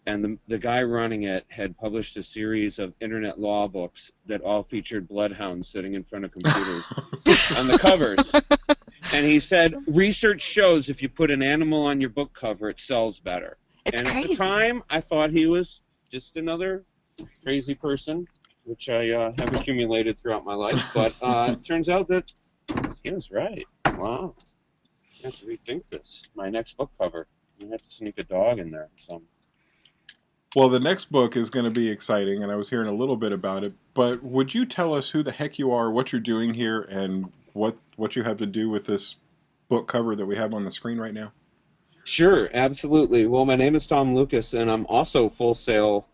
and the guy running it had published a series of internet law books that all featured bloodhounds sitting in front of computers on the covers. And he said, research shows if you put an animal on your book cover, it sells better. It's and crazy. At the time, I thought he was just another crazy person, which I have accumulated throughout my life. But it turns out that he was right. Wow. I have to rethink this. My next book cover. I have to sneak a dog in there. well, the next book is going to be exciting, and I was hearing a little bit about it. But would you tell us who the heck you are, what you're doing here, and what you have to do with this book cover that we have on the screen right now? Sure, absolutely. Well, my name is Tom Lucas, and I'm also Full Sail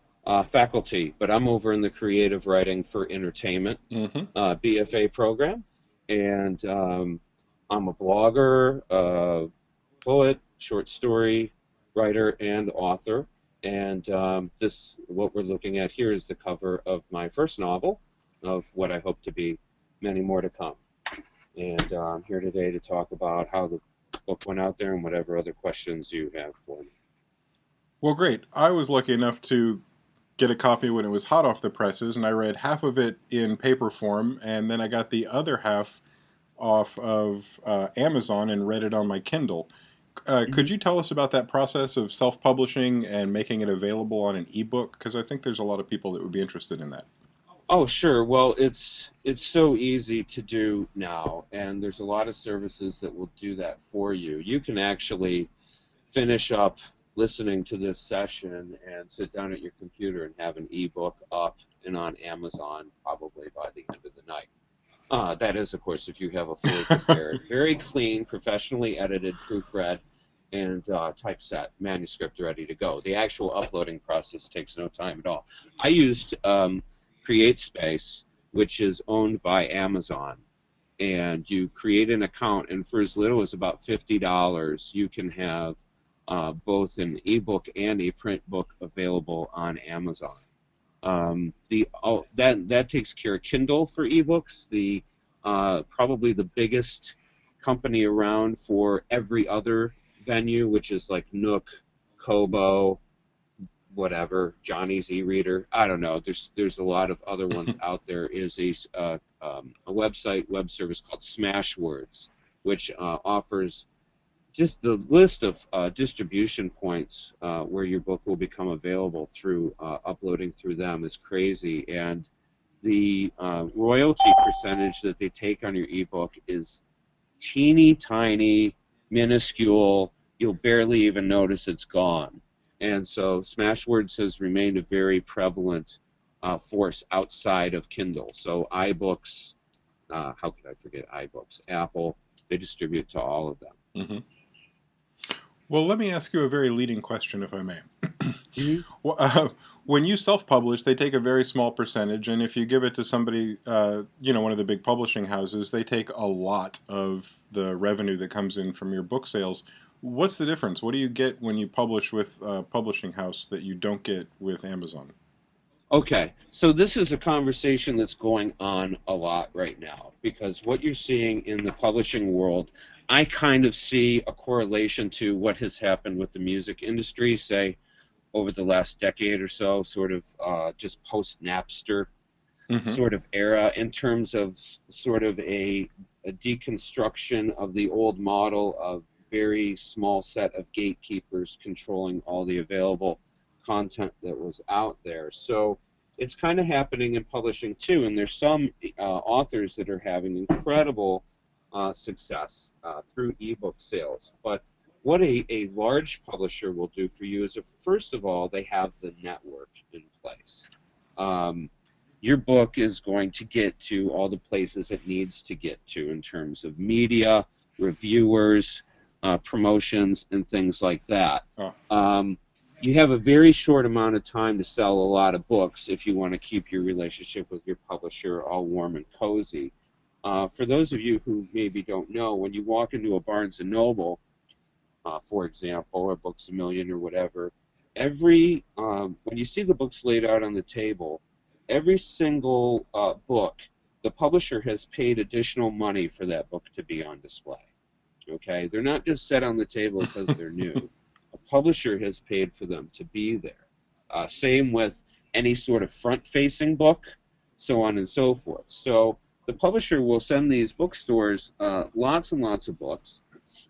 faculty, but I'm over in the creative writing for entertainment BFA program, and I'm a blogger, poet, short story writer, and author. And what we're looking at here is the cover of my first novel, of what I hope to be many more to come. And I'm here today to talk about how the book went out there and whatever other questions you have for me. Well, great. I was lucky enough to get a copy when it was hot off the presses, and I read half of it in paper form, and then I got the other half off of Amazon and read it on my Kindle. Could you tell us about that process of self-publishing and making it available on an ebook? Because I think there's a lot of people that would be interested in that. Oh, sure. Well, it's so easy to do now, and there's a lot of services that will do that for you. You can actually finish up listening to this session and sit down at your computer and have an ebook up and on Amazon probably by the end of the night. That is, of course, if you have a fully prepared, very clean, professionally edited, proofread, and typeset manuscript ready to go. The actual uploading process takes no time at all. I used CreateSpace, which is owned by Amazon, and you create an account, and for as little as about $50, you can have both an ebook and a print book available on Amazon. That takes care of Kindle for ebooks. Probably the biggest company around for every other venue, which is like Nook, Kobo, whatever, Johnny's e-reader. I don't know. There's a lot of other ones out there. Is a website web service called Smashwords, which offers just the list of distribution points where your book will become available through uploading through them is crazy, and the royalty percentage that they take on your ebook is teeny tiny, minuscule. You'll barely even notice it's gone. And so Smashwords has remained a very prevalent force outside of Kindle. So iBooks, how could I forget iBooks? Apple, they distribute to all of them. Mm-hmm. Well, let me ask you a very leading question, if I may. Mm-hmm. Well, when you self-publish, they take a very small percentage, and if you give it to somebody, one of the big publishing houses, they take a lot of the revenue that comes in from your book sales. What's the difference? What do you get when you publish with a publishing house that you don't get with Amazon? Okay, so this is a conversation that's going on a lot right now, because what you're seeing in the publishing world, I kind of see a correlation to what has happened with the music industry, say, over the last decade or so, sort of just post-Napster sort of era, in terms of sort of a deconstruction of the old model of very small set of gatekeepers controlling all the available content that was out there. So it's kind of happening in publishing too, and there's some authors that are having incredible success through ebook sales. But what a large publisher will do for you is, first of all, they have the network in place. Your book is going to get to all the places it needs to get to in terms of media, reviewers, promotions, and things like that. You have a very short amount of time to sell a lot of books if you want to keep your relationship with your publisher all warm and cozy. For those of you who maybe don't know, when you walk into a Barnes & Noble, for example, or Books A Million or whatever, when you see the books laid out on the table, every single book, the publisher has paid additional money for that book to be on display. Okay, they're not just set on the table because they're new. A publisher has paid for them to be there. Same with any sort of front-facing book, so on and so forth. So the publisher will send these bookstores lots and lots of books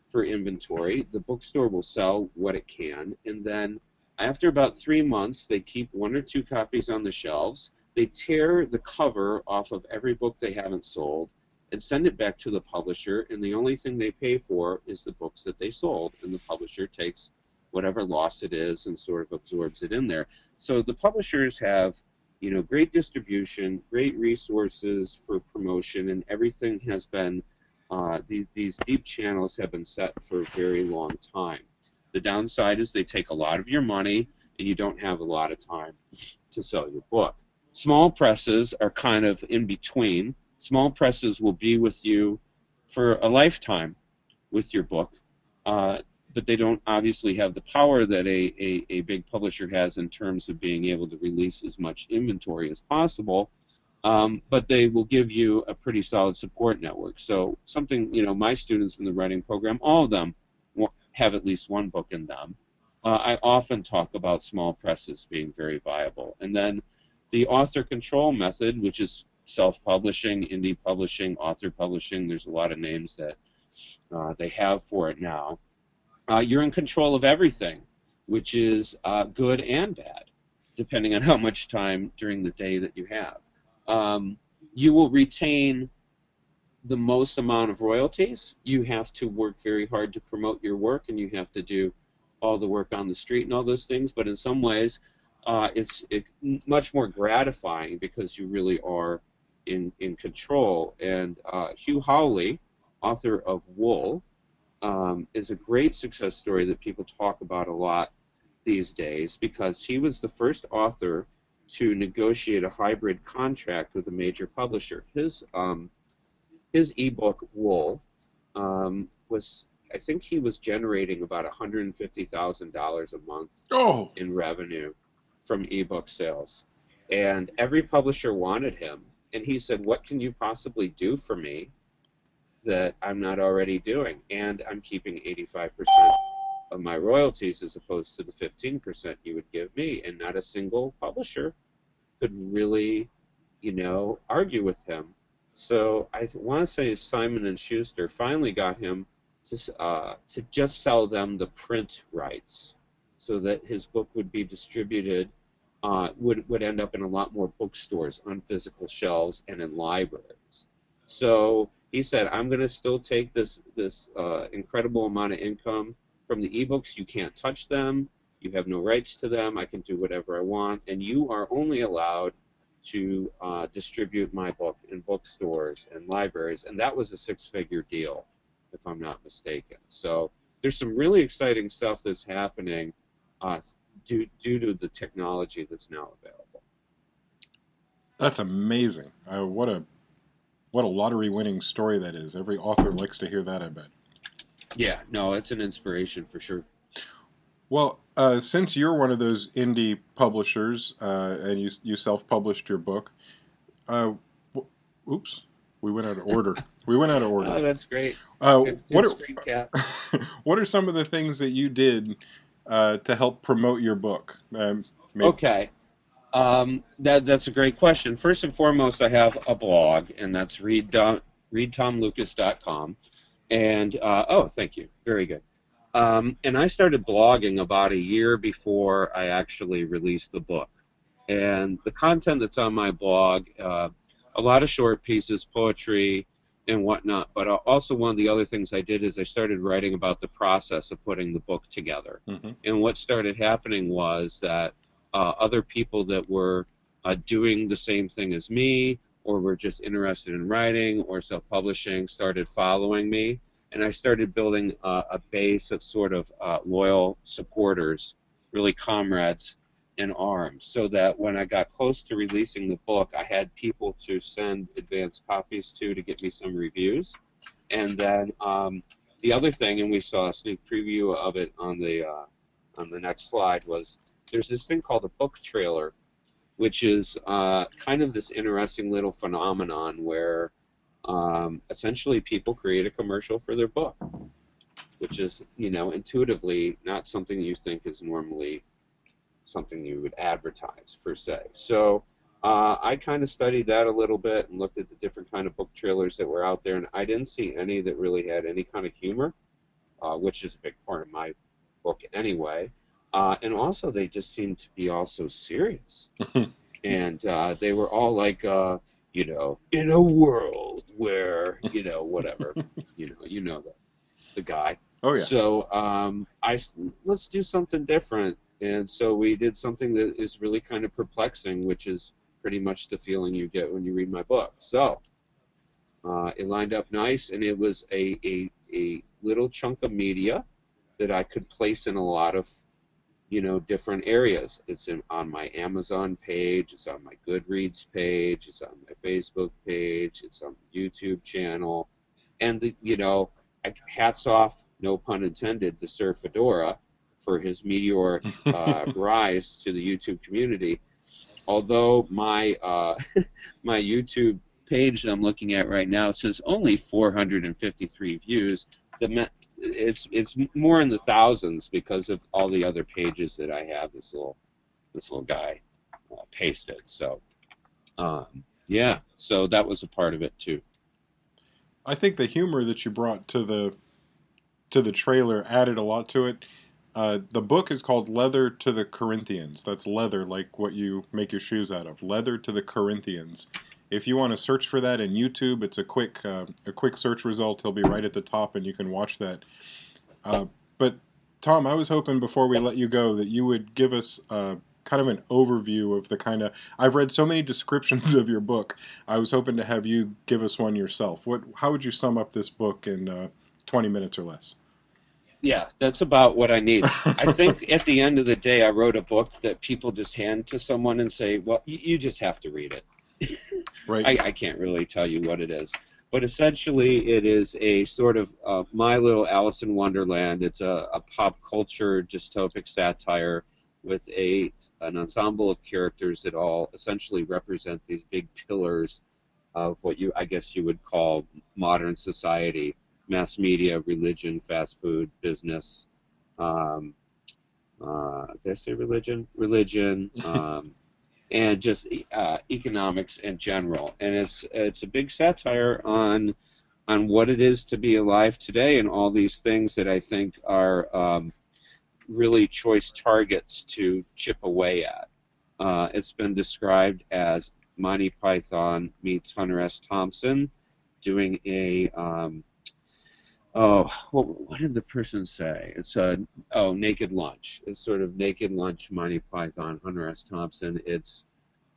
for inventory. The bookstore will sell what it can, and then after about 3 months, they keep 1 or 2 copies on the shelves. They tear the cover off of every book they haven't sold and send it back to the publisher, and the only thing they pay for is the books that they sold, and the publisher takes whatever loss it is and sort of absorbs it in there. So the publishers have, great distribution, great resources for promotion, and everything has been, these deep channels have been set for a very long time. The downside is they take a lot of your money, and you don't have a lot of time to sell your book. Small presses are kind of in between. Small presses will be with you for a lifetime with your book, but they don't obviously have the power that a big publisher has in terms of being able to release as much inventory as possible, but they will give you a pretty solid support network. So something, my students in the writing program, all of them have at least one book in them. I often talk about small presses being very viable. And then the author control method, which is self-publishing, indie publishing, author publishing, there's a lot of names that they have for it now. You're in control of everything, which is good and bad, depending on how much time during the day that you have. You will retain the most amount of royalties. You have to work very hard to promote your work, and you have to do all the work on the street and all those things, but in some ways it's much more gratifying because you really are in control. And Hugh Howley, author of Wool, is a great success story that people talk about a lot these days, because he was the first author to negotiate a hybrid contract with a major publisher. His ebook Wool was, I think he was generating about $150,000 a month in revenue from ebook sales, and every publisher wanted him, and he said, what can you possibly do for me that I'm not already doing? And I'm keeping 85% of my royalties as opposed to the 15% you would give me. And not a single publisher could really, argue with him. So I want to say Simon and Schuster finally got him to just sell them the print rights, so that his book would be distributed, would end up in a lot more bookstores, on physical shelves, and in libraries. So he said, I'm going to still take this incredible amount of income from the ebooks. You can't touch them. You have no rights to them. I can do whatever I want, and you are only allowed to distribute my book in bookstores and libraries. And that was a 6-figure deal, if I'm not mistaken. So there's some really exciting stuff that's happening due to the technology that's now available. That's amazing. What a lottery-winning story that is. Every author likes to hear that, I bet. Yeah, no, it's an inspiration for sure. Well, since you're one of those indie publishers and you self-published your book, oops, we went out of order. Oh, that's great. Good stream cap. What are some of the things that you did to help promote your book? Okay. That's a great question. First and foremost, I have a blog, and that's readtomlucas.com. And, thank you. Very good. And I started blogging about a year before I actually released the book. And the content that's on my blog, a lot of short pieces, poetry, and whatnot. But also one of the other things I did is I started writing about the process of putting the book together. Mm-hmm. And what started happening was that other people that were doing the same thing as me, or were just interested in writing or self-publishing, started following me. And I started building a base of sort of loyal supporters, really comrades in arms, so that when I got close to releasing the book, I had people to send advance copies to get me some reviews. And then the other thing, and we saw a sneak preview of it on the next slide, was there's this thing called a book trailer, which is kind of this interesting little phenomenon where essentially people create a commercial for their book, which is, intuitively not something you think is normally something you would advertise per se. So I kind of studied that a little bit and looked at the different kind of book trailers that were out there, and I didn't see any that really had any kind of humor, which is a big part of my book anyway. And also they just seemed to be all so serious. And they were all like, in a world where, whatever, the guy. Oh, yeah. So let's do something different. And so we did something that is really kind of perplexing, which is pretty much the feeling you get when you read my book. So it lined up nice, and it was a little chunk of media that I could place in a lot of, different areas. It's on my Amazon page, it's on my Goodreads page, it's on my Facebook page, it's on the YouTube channel. And, hats off, no pun intended, to Sir Fedora for his meteoric rise to the YouTube community. Although my my YouTube page that I'm looking at right now says only 453 views, it's more in the thousands because of all the other pages that I have this little guy pasted. So so that was a part of it too. I think the humor that you brought to the trailer added a lot to it. The book is called Leather to the Corinthians. That's leather, like what you make your shoes out of. Leather to the Corinthians. If you want to search for that in YouTube, it's a quick search result. He'll be right at the top, and you can watch that. But Tom, I was hoping before we let you go that you would give us kind of an overview of the kind of. I've read so many descriptions of your book. I was hoping to have you give us one yourself. How would you sum up this book in 20 minutes or less? Yeah, that's about what I need. I think at the end of the day, I wrote a book that people just hand to someone and say, well, you just have to read it. Right. I can't really tell you what it is. But essentially, it is a sort of My Little Alice in Wonderland. It's a pop culture dystopic satire with an ensemble of characters that all essentially represent these big pillars of what I guess you would call modern society: mass media, religion, fast food, business, um, did I say religion? Religion, and just economics in general. And it's a big satire on what it is to be alive today, and all these things that I think are really choice targets to chip away at. It's been described as Monty Python meets Hunter S. Thompson doing a what did the person say? It's a Naked Lunch. It's sort of Naked Lunch, Monty Python, Hunter S. Thompson. It's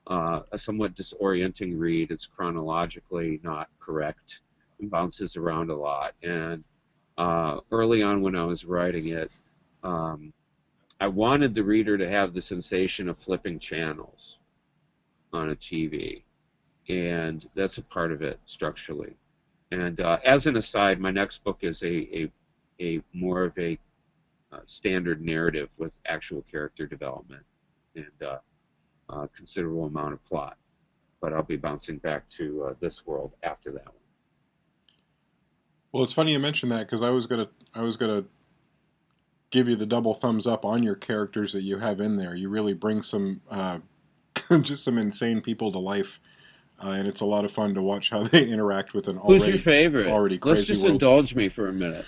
a somewhat disorienting read. It's chronologically not correct. It bounces around a lot. And early on when I was writing it, I wanted the reader to have the sensation of flipping channels on a TV. And that's a part of it structurally. And as an aside, my next book is a more of a standard narrative with actual character development and a considerable amount of plot. But I'll be bouncing back to this world after that one. Well, it's funny you mentioned that, because I was gonna give you the double thumbs up on your characters that you have in there. You really bring some just some insane people to life. And it's a lot of fun to watch how they interact with an Who's your favorite? Already crazy Let's just world. indulge me for a minute.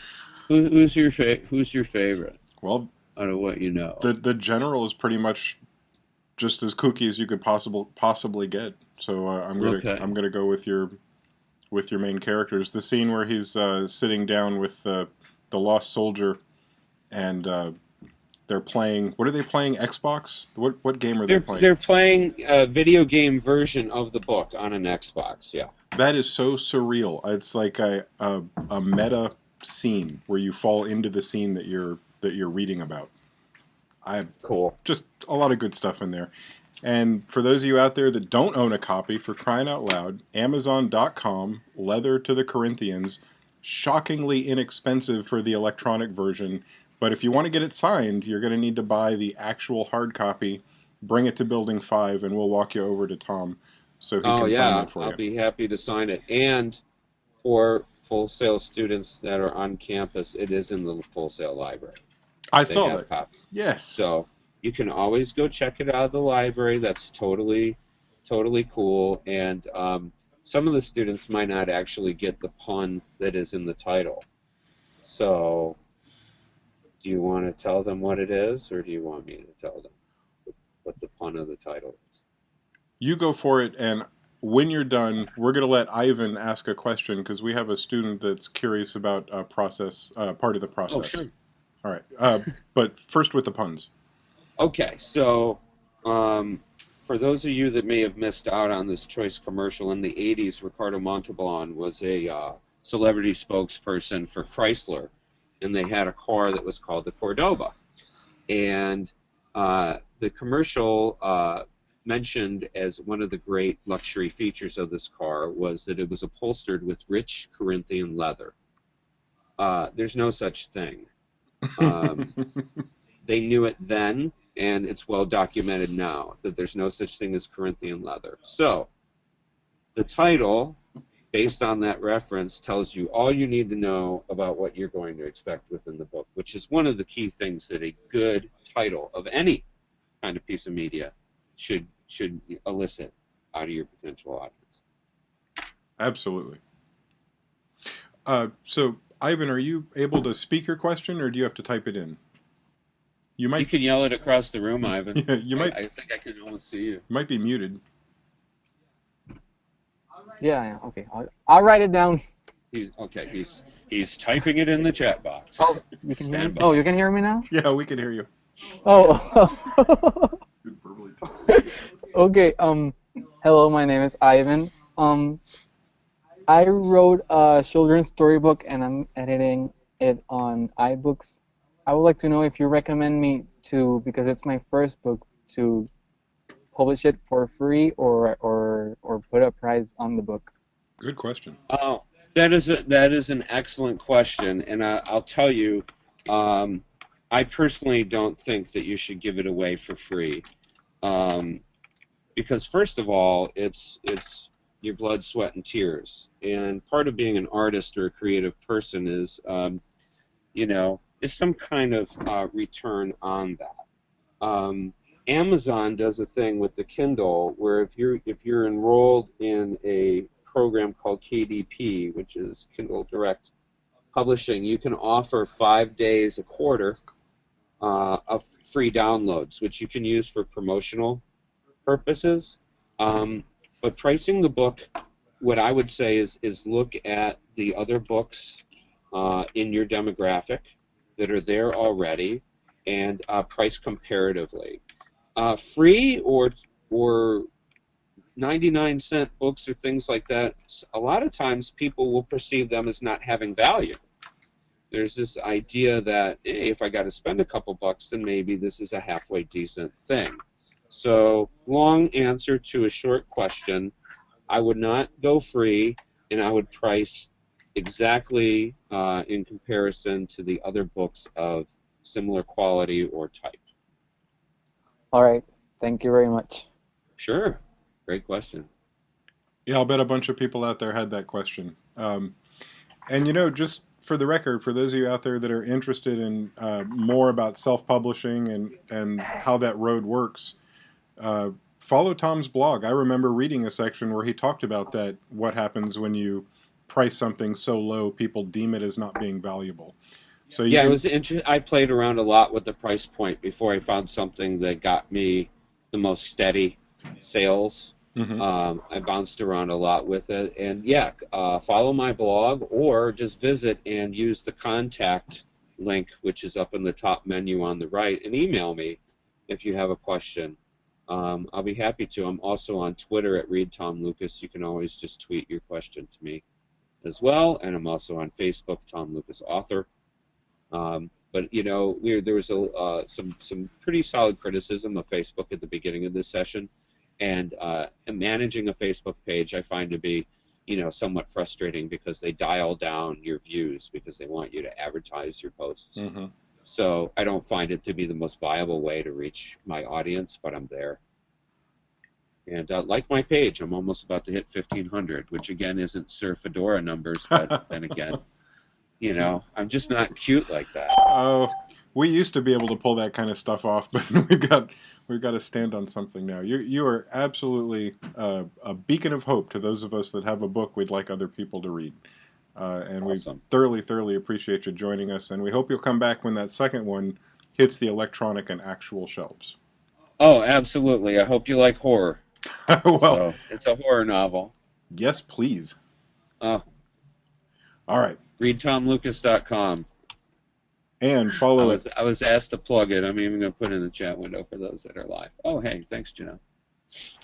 Who's your favorite? Well, out of what you know, the general is pretty much just as kooky as you could possibly get. So I'm gonna go with your main characters. The scene where he's sitting down with the lost soldier, and they're playing. What are they playing? Xbox? What game are they playing? They're playing a video game version of the book on an Xbox. Yeah. That is so surreal. It's like a meta scene where you fall into the scene that you're reading about. Cool. Just a lot of good stuff in there. And for those of you out there that don't own a copy, for crying out loud, Amazon.com, Leather to the Corinthians, shockingly inexpensive for the electronic version. But if you want to get it signed, you're going to need to buy the actual hard copy, bring it to Building 5, and we'll walk you over to Tom so he can sign it for you. I'll be happy to sign it. And for Full Sail students that are on campus, it is in the Full Sail library. I saw that. Copies. Yes. So you can always go check it out of the library. That's totally cool. And some of the students might not actually get the pun that is in the title. So do you want to tell them what it is, or do you want me to tell them what the pun of the title is? You go for it, and when you're done, we're going to let Ivan ask a question, because we have a student that's curious about part of the process. Oh, sure. All right. But first with the puns. Okay, so for those of you that may have missed out on this choice commercial, in the 80s, Ricardo Montalban was a celebrity spokesperson for Chrysler, and they had a car that was called the Cordoba. And the commercial mentioned as one of the great luxury features of this car was that it was upholstered with rich Corinthian leather. There's no such thing. They knew it then, and it's well documented now that there's no such thing as Corinthian leather. So the title, based on that reference, tells you all you need to know about what you're going to expect within the book, which is one of the key things that a good title of any kind of piece of media should elicit out of your potential audience. Absolutely. So, Ivan, are you able to speak your question, or do you have to type it in? You can yell it across the room, Ivan. Yeah, you might. I think I can almost see you. You might be muted. Yeah. Okay. I'll write it down. He's typing it in the chat box. Oh, you can hear me? Oh, you can hear me now? Yeah, we can hear you. Oh. Okay. Hello, my name is Ivan. I wrote a children's storybook, and I'm editing it on iBooks. I would like to know if you recommend me to, because it's my first book, to publish it for free or put a price on the book. Good question. Oh, that is an excellent question, and I'll tell you, I personally don't think that you should give it away for free, because first of all, it's your blood, sweat, and tears, and part of being an artist or a creative person is, is some kind of return on that. Amazon does a thing with the Kindle where if you're enrolled in a program called KDP, which is Kindle Direct Publishing, you can offer 5 days a quarter of free downloads, which you can use for promotional purposes. But pricing the book, what I would say is look at the other books in your demographic that are there already and price comparatively. Free or 99-cent books or things like that, a lot of times people will perceive them as not having value. There's this idea that hey, if I got to spend a couple bucks, then maybe this is a halfway decent thing. So, long answer to a short question, I would not go free, and I would price exactly in comparison to the other books of similar quality or type. All right. Thank you very much. Sure. Great question. Yeah, I'll bet a bunch of people out there had that question. And you know, just for the record, for those of you out there that are interested in more about self-publishing and how that road works, follow Tom's blog. I remember reading a section where he talked about that, what happens when you price something so low people deem it as not being valuable. So yeah, it was I played around a lot with the price point before I found something that got me the most steady sales. I bounced around a lot with it, and yeah, follow my blog or just visit and use the contact link, which is up in the top menu on the right, and email me if you have a question. I'll be happy to. I'm also on Twitter at ReadTomLucas. You can always just tweet your question to me as well, and I'm also on Facebook, Tom Lucas Author. But you know, there was some pretty solid criticism of Facebook at the beginning of this session, and managing a Facebook page I find to be, you know, somewhat frustrating because they dial down your views because they want you to advertise your posts. So I don't find it to be the most viable way to reach my audience, but I'm there. And like my page, I'm almost about to hit 1,500, which again isn't Sir Fedora numbers, but then again, you know, I'm just not cute like that. Oh, we used to be able to pull that kind of stuff off, but we've got to stand on something now. You are absolutely a beacon of hope to those of us that have a book we'd like other people to read. And Awesome. We thoroughly appreciate you joining us, and we hope you'll come back when that second one hits the electronic and actual shelves. Oh, absolutely. I hope you like horror. Well, so, it's a horror novel. Yes, please. Oh. All right. ReadTomLucas.com. And follow it. I was asked to plug it. I'm even going to put it in the chat window for those that are live. Oh, hey, thanks, Janelle.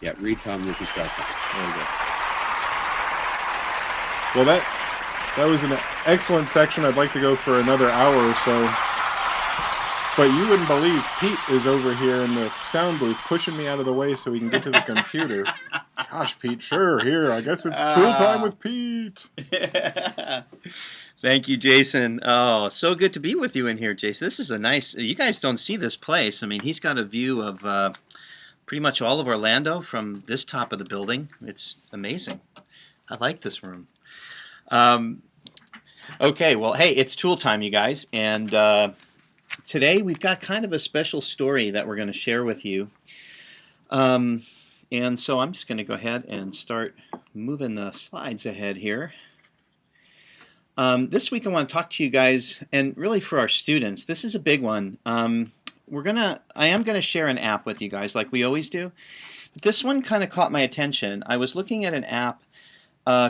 Yeah, ReadTomLucas.com. There you go. Well, that was an excellent section. I'd like to go for another hour or so. But you wouldn't believe Pete is over here in the sound booth pushing me out of the way so he can get to the computer. Gosh, Pete, sure, here. I guess it's tool time with Pete. Thank you, Jason. Oh, so good to be with you in here, Jason. This is a nice... You guys don't see this place. I mean, he's got a view of pretty much all of Orlando from this top of the building. It's amazing. I like this room. Okay, well, hey, it's tool time, you guys. And today we've got kind of a special story that we're going to share with you. And so I'm just going to go ahead and start moving the slides ahead here. This week I want to talk to you guys, and really for our students, this is a big one. I am gonna share an app with you guys like we always do. But this one kind of caught my attention. I was looking at an app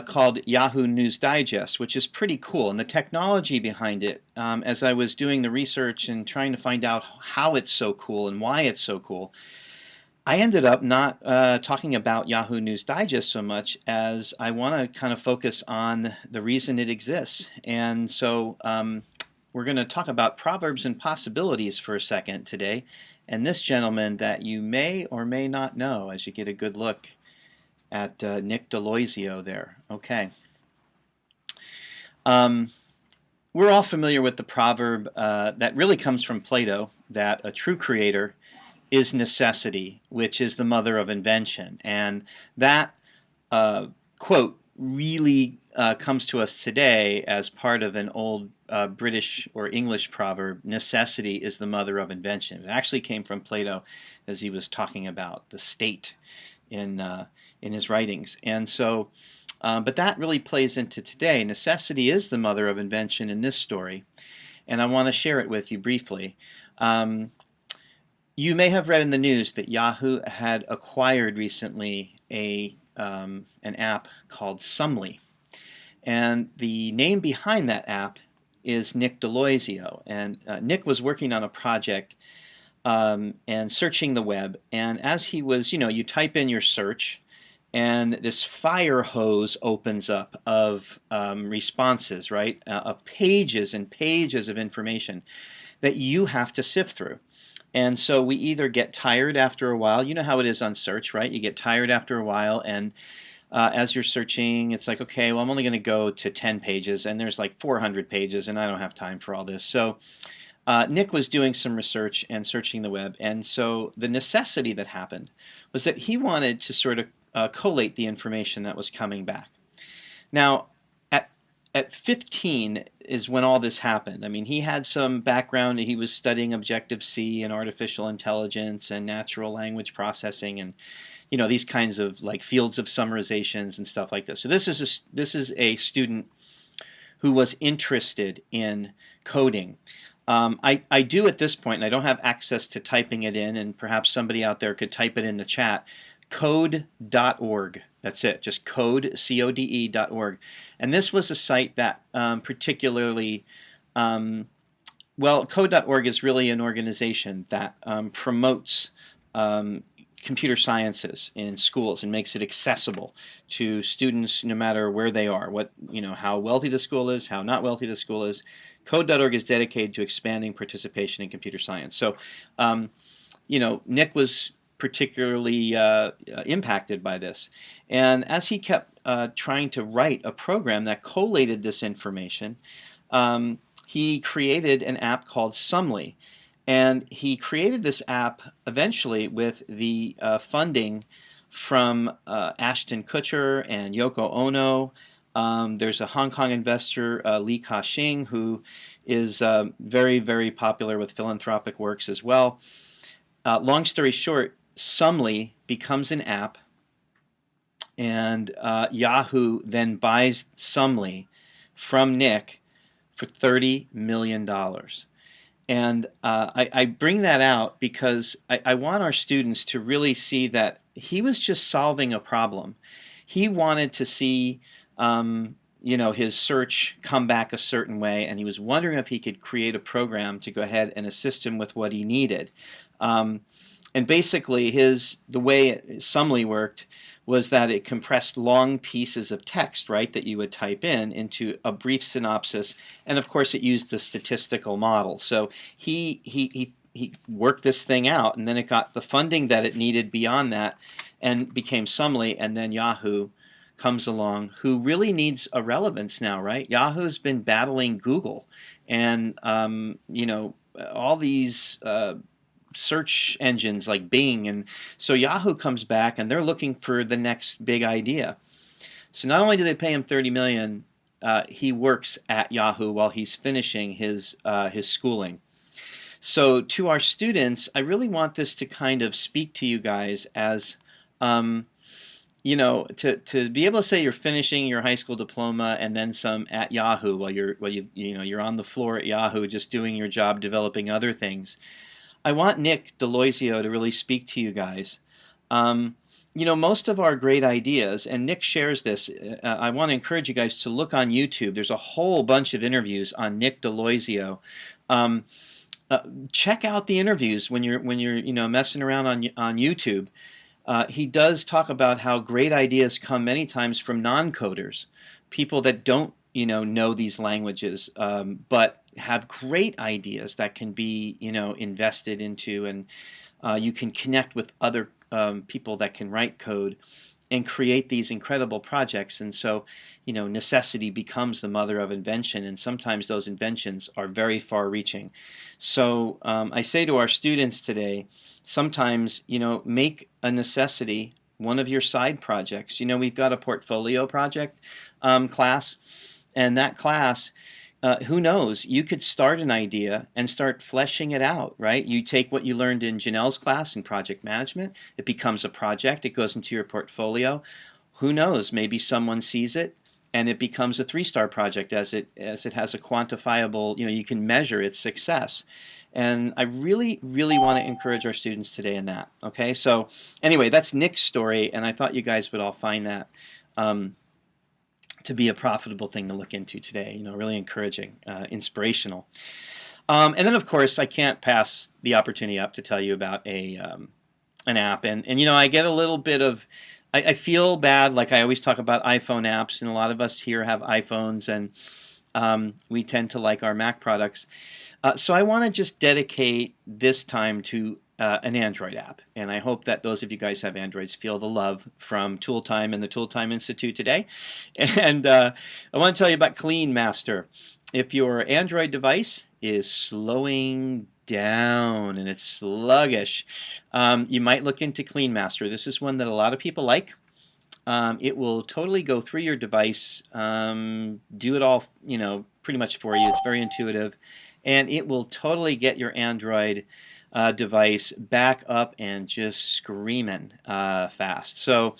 called Yahoo News Digest, which is pretty cool, and the technology behind it, as I was doing the research and trying to find out how it's so cool and why it's so cool, I ended up not talking about Yahoo News Digest so much as I want to kind of focus on the reason it exists. And so we're going to talk about Proverbs and Possibilities for a second today, and this gentleman that you may or may not know as you get a good look at Nick Deloisio there. Okay. We're all familiar with the proverb that really comes from Plato, that a true creator is necessity, which is the mother of invention. And that quote really comes to us today as part of an old British or English proverb, necessity is the mother of invention. It actually came from Plato as he was talking about the state in his writings. And so, but that really plays into today. Necessity is the mother of invention in this story, and I want to share it with you briefly. You may have read in the news that Yahoo had acquired recently an app called Sumly. And the name behind that app is Nick Deloisio. And Nick was working on a project and searching the web. And as he was, you type in your search, and this fire hose opens up of responses, right? Of pages and pages of information that you have to sift through. And so we either get tired after a while. You know how it is on search, right? You get tired after a while, and as you're searching, it's like, okay, well, I'm only going to go to 10 pages, and there's like 400 pages, and I don't have time for all this. So Nick was doing some research and searching the web, and so the necessity that happened was that he wanted to sort of collate the information that was coming back. Now, at 15 is when all this happened. I mean, he had some background. He was studying Objective-C and artificial intelligence and natural language processing and these kinds of like fields of summarizations and stuff like this. So this is a student who was interested in coding. I do at this point, and I don't have access to typing it in, and perhaps somebody out there could type it in the chat, code.org. That's it, just code, code.org. And this was a site that particularly, well, code.org is really an organization that promotes computer sciences in schools and makes it accessible to students no matter where they are, how wealthy the school is, how not wealthy the school is. Code.org is dedicated to expanding participation in computer science. So, Nick was particularly impacted by this. And as he kept trying to write a program that collated this information, he created an app called Sumly. And he created this app eventually with the funding from Ashton Kutcher and Yoko Ono. There's a Hong Kong investor, Li Ka-shing, who is very, very popular with philanthropic works as well. Long story short, Sumly becomes an app, and Yahoo then buys Sumly from Nick for $30 million. And I bring that out because I want our students to really see that he was just solving a problem. He wanted to see his search come back a certain way, and he was wondering if he could create a program to go ahead and assist him with what he needed. And basically, the way Sumly worked was that it compressed long pieces of text, right, that you would type into a brief synopsis, and of course, it used a statistical model. So he worked this thing out, and then it got the funding that it needed beyond that, and became Sumly, and then Yahoo comes along, who really needs a relevance now, right? Yahoo's been battling Google, and all these search engines like Bing, and so Yahoo comes back and they're looking for the next big idea. So not only do they pay him $30 million, he works at Yahoo while he's finishing his schooling. So to our students, I really want this to kind of speak to you guys as to be able to say you're finishing your high school diploma and then some at Yahoo while you're on the floor at Yahoo just doing your job developing other things. I want Nick Deloisio to really speak to you guys. Most of our great ideas, and Nick shares this, I want to encourage you guys to look on YouTube. There's a whole bunch of interviews on Nick Deloisio. Check out the interviews when you're messing around on YouTube. He does talk about how great ideas come many times from non-coders, people that don't know these languages, but have great ideas that can be invested into, and you can connect with other people that can write code and create these incredible projects. And so necessity becomes the mother of invention, and sometimes those inventions are very far reaching. So I say to our students today, sometimes make a necessity one of your side projects. You know, we've got a portfolio project class, and that class, who knows, you could start an idea and start fleshing it out, right? You take what you learned in Janelle's class in project management, it becomes a project, it goes into your portfolio. Who knows, maybe someone sees it and it becomes a 3-star project as it has a quantifiable, you know, you can measure its success. And I really, really want to encourage our students today in that. Okay, so anyway, that's Nick's story, and I thought you guys would all find that to be a profitable thing to look into today. You know, really encouraging, inspirational. And then, of course, I can't pass the opportunity up to tell you about an app. And you know, I get a little bit of, I feel bad, like I always talk about iPhone apps, and a lot of us here have iPhones, and we tend to like our Mac products. So I want to just dedicate this time to an Android app, and I hope that those of you guys who have Androids feel the love from Tool Time and the Tool Time Institute today. And I want to tell you about Clean Master. If your Android device is slowing down and it's sluggish, you might look into Clean Master. This is one that a lot of people like. It will totally go through your device, do it all, you know, pretty much for you. It's very intuitive, and it will totally get your Android device back up and just screaming fast. So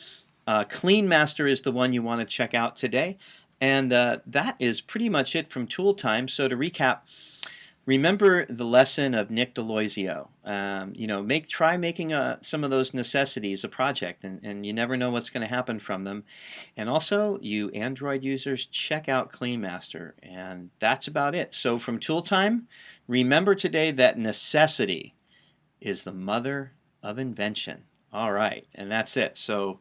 Clean Master is the one you want to check out today, and that is pretty much it from Tool Time. So to recap, remember the lesson of Nick Deloisio. You know, try making some of those necessities a project, and you never know what's going to happen from them. And also, you Android users, check out Clean Master, and that's about it. So from Tool Time, remember today that necessity is the mother of invention. All right, and that's it. So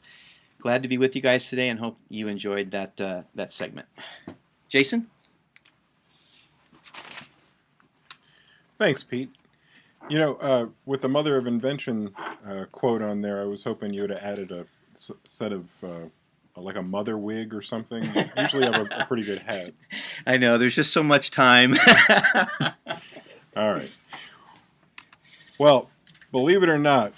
glad to be with you guys today, and hope you enjoyed that segment. Jason? Thanks, Pete. You know, with the mother of invention quote on there, I was hoping you would have added a set of like a mother wig or something. You usually have a pretty good hat. I know, there's just so much time. All right. Well, believe it or not,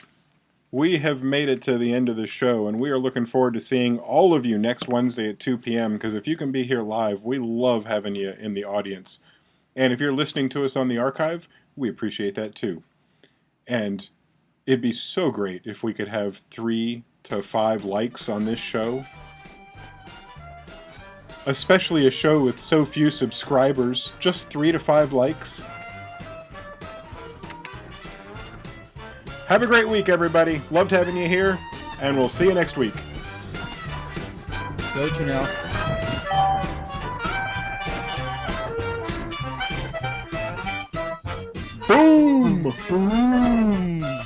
we have made it to the end of the show, and we are looking forward to seeing all of you next Wednesday at 2 p.m., because if you can be here live, we love having you in the audience. And if you're listening to us on the archive, we appreciate that too. And it'd be so great if we could have 3 to 5 likes on this show. Especially a show with so few subscribers, just 3 to 5 likes. Have a great week, everybody. Loved having you here, and we'll see you next week. Go, Janelle. Boom! Boom!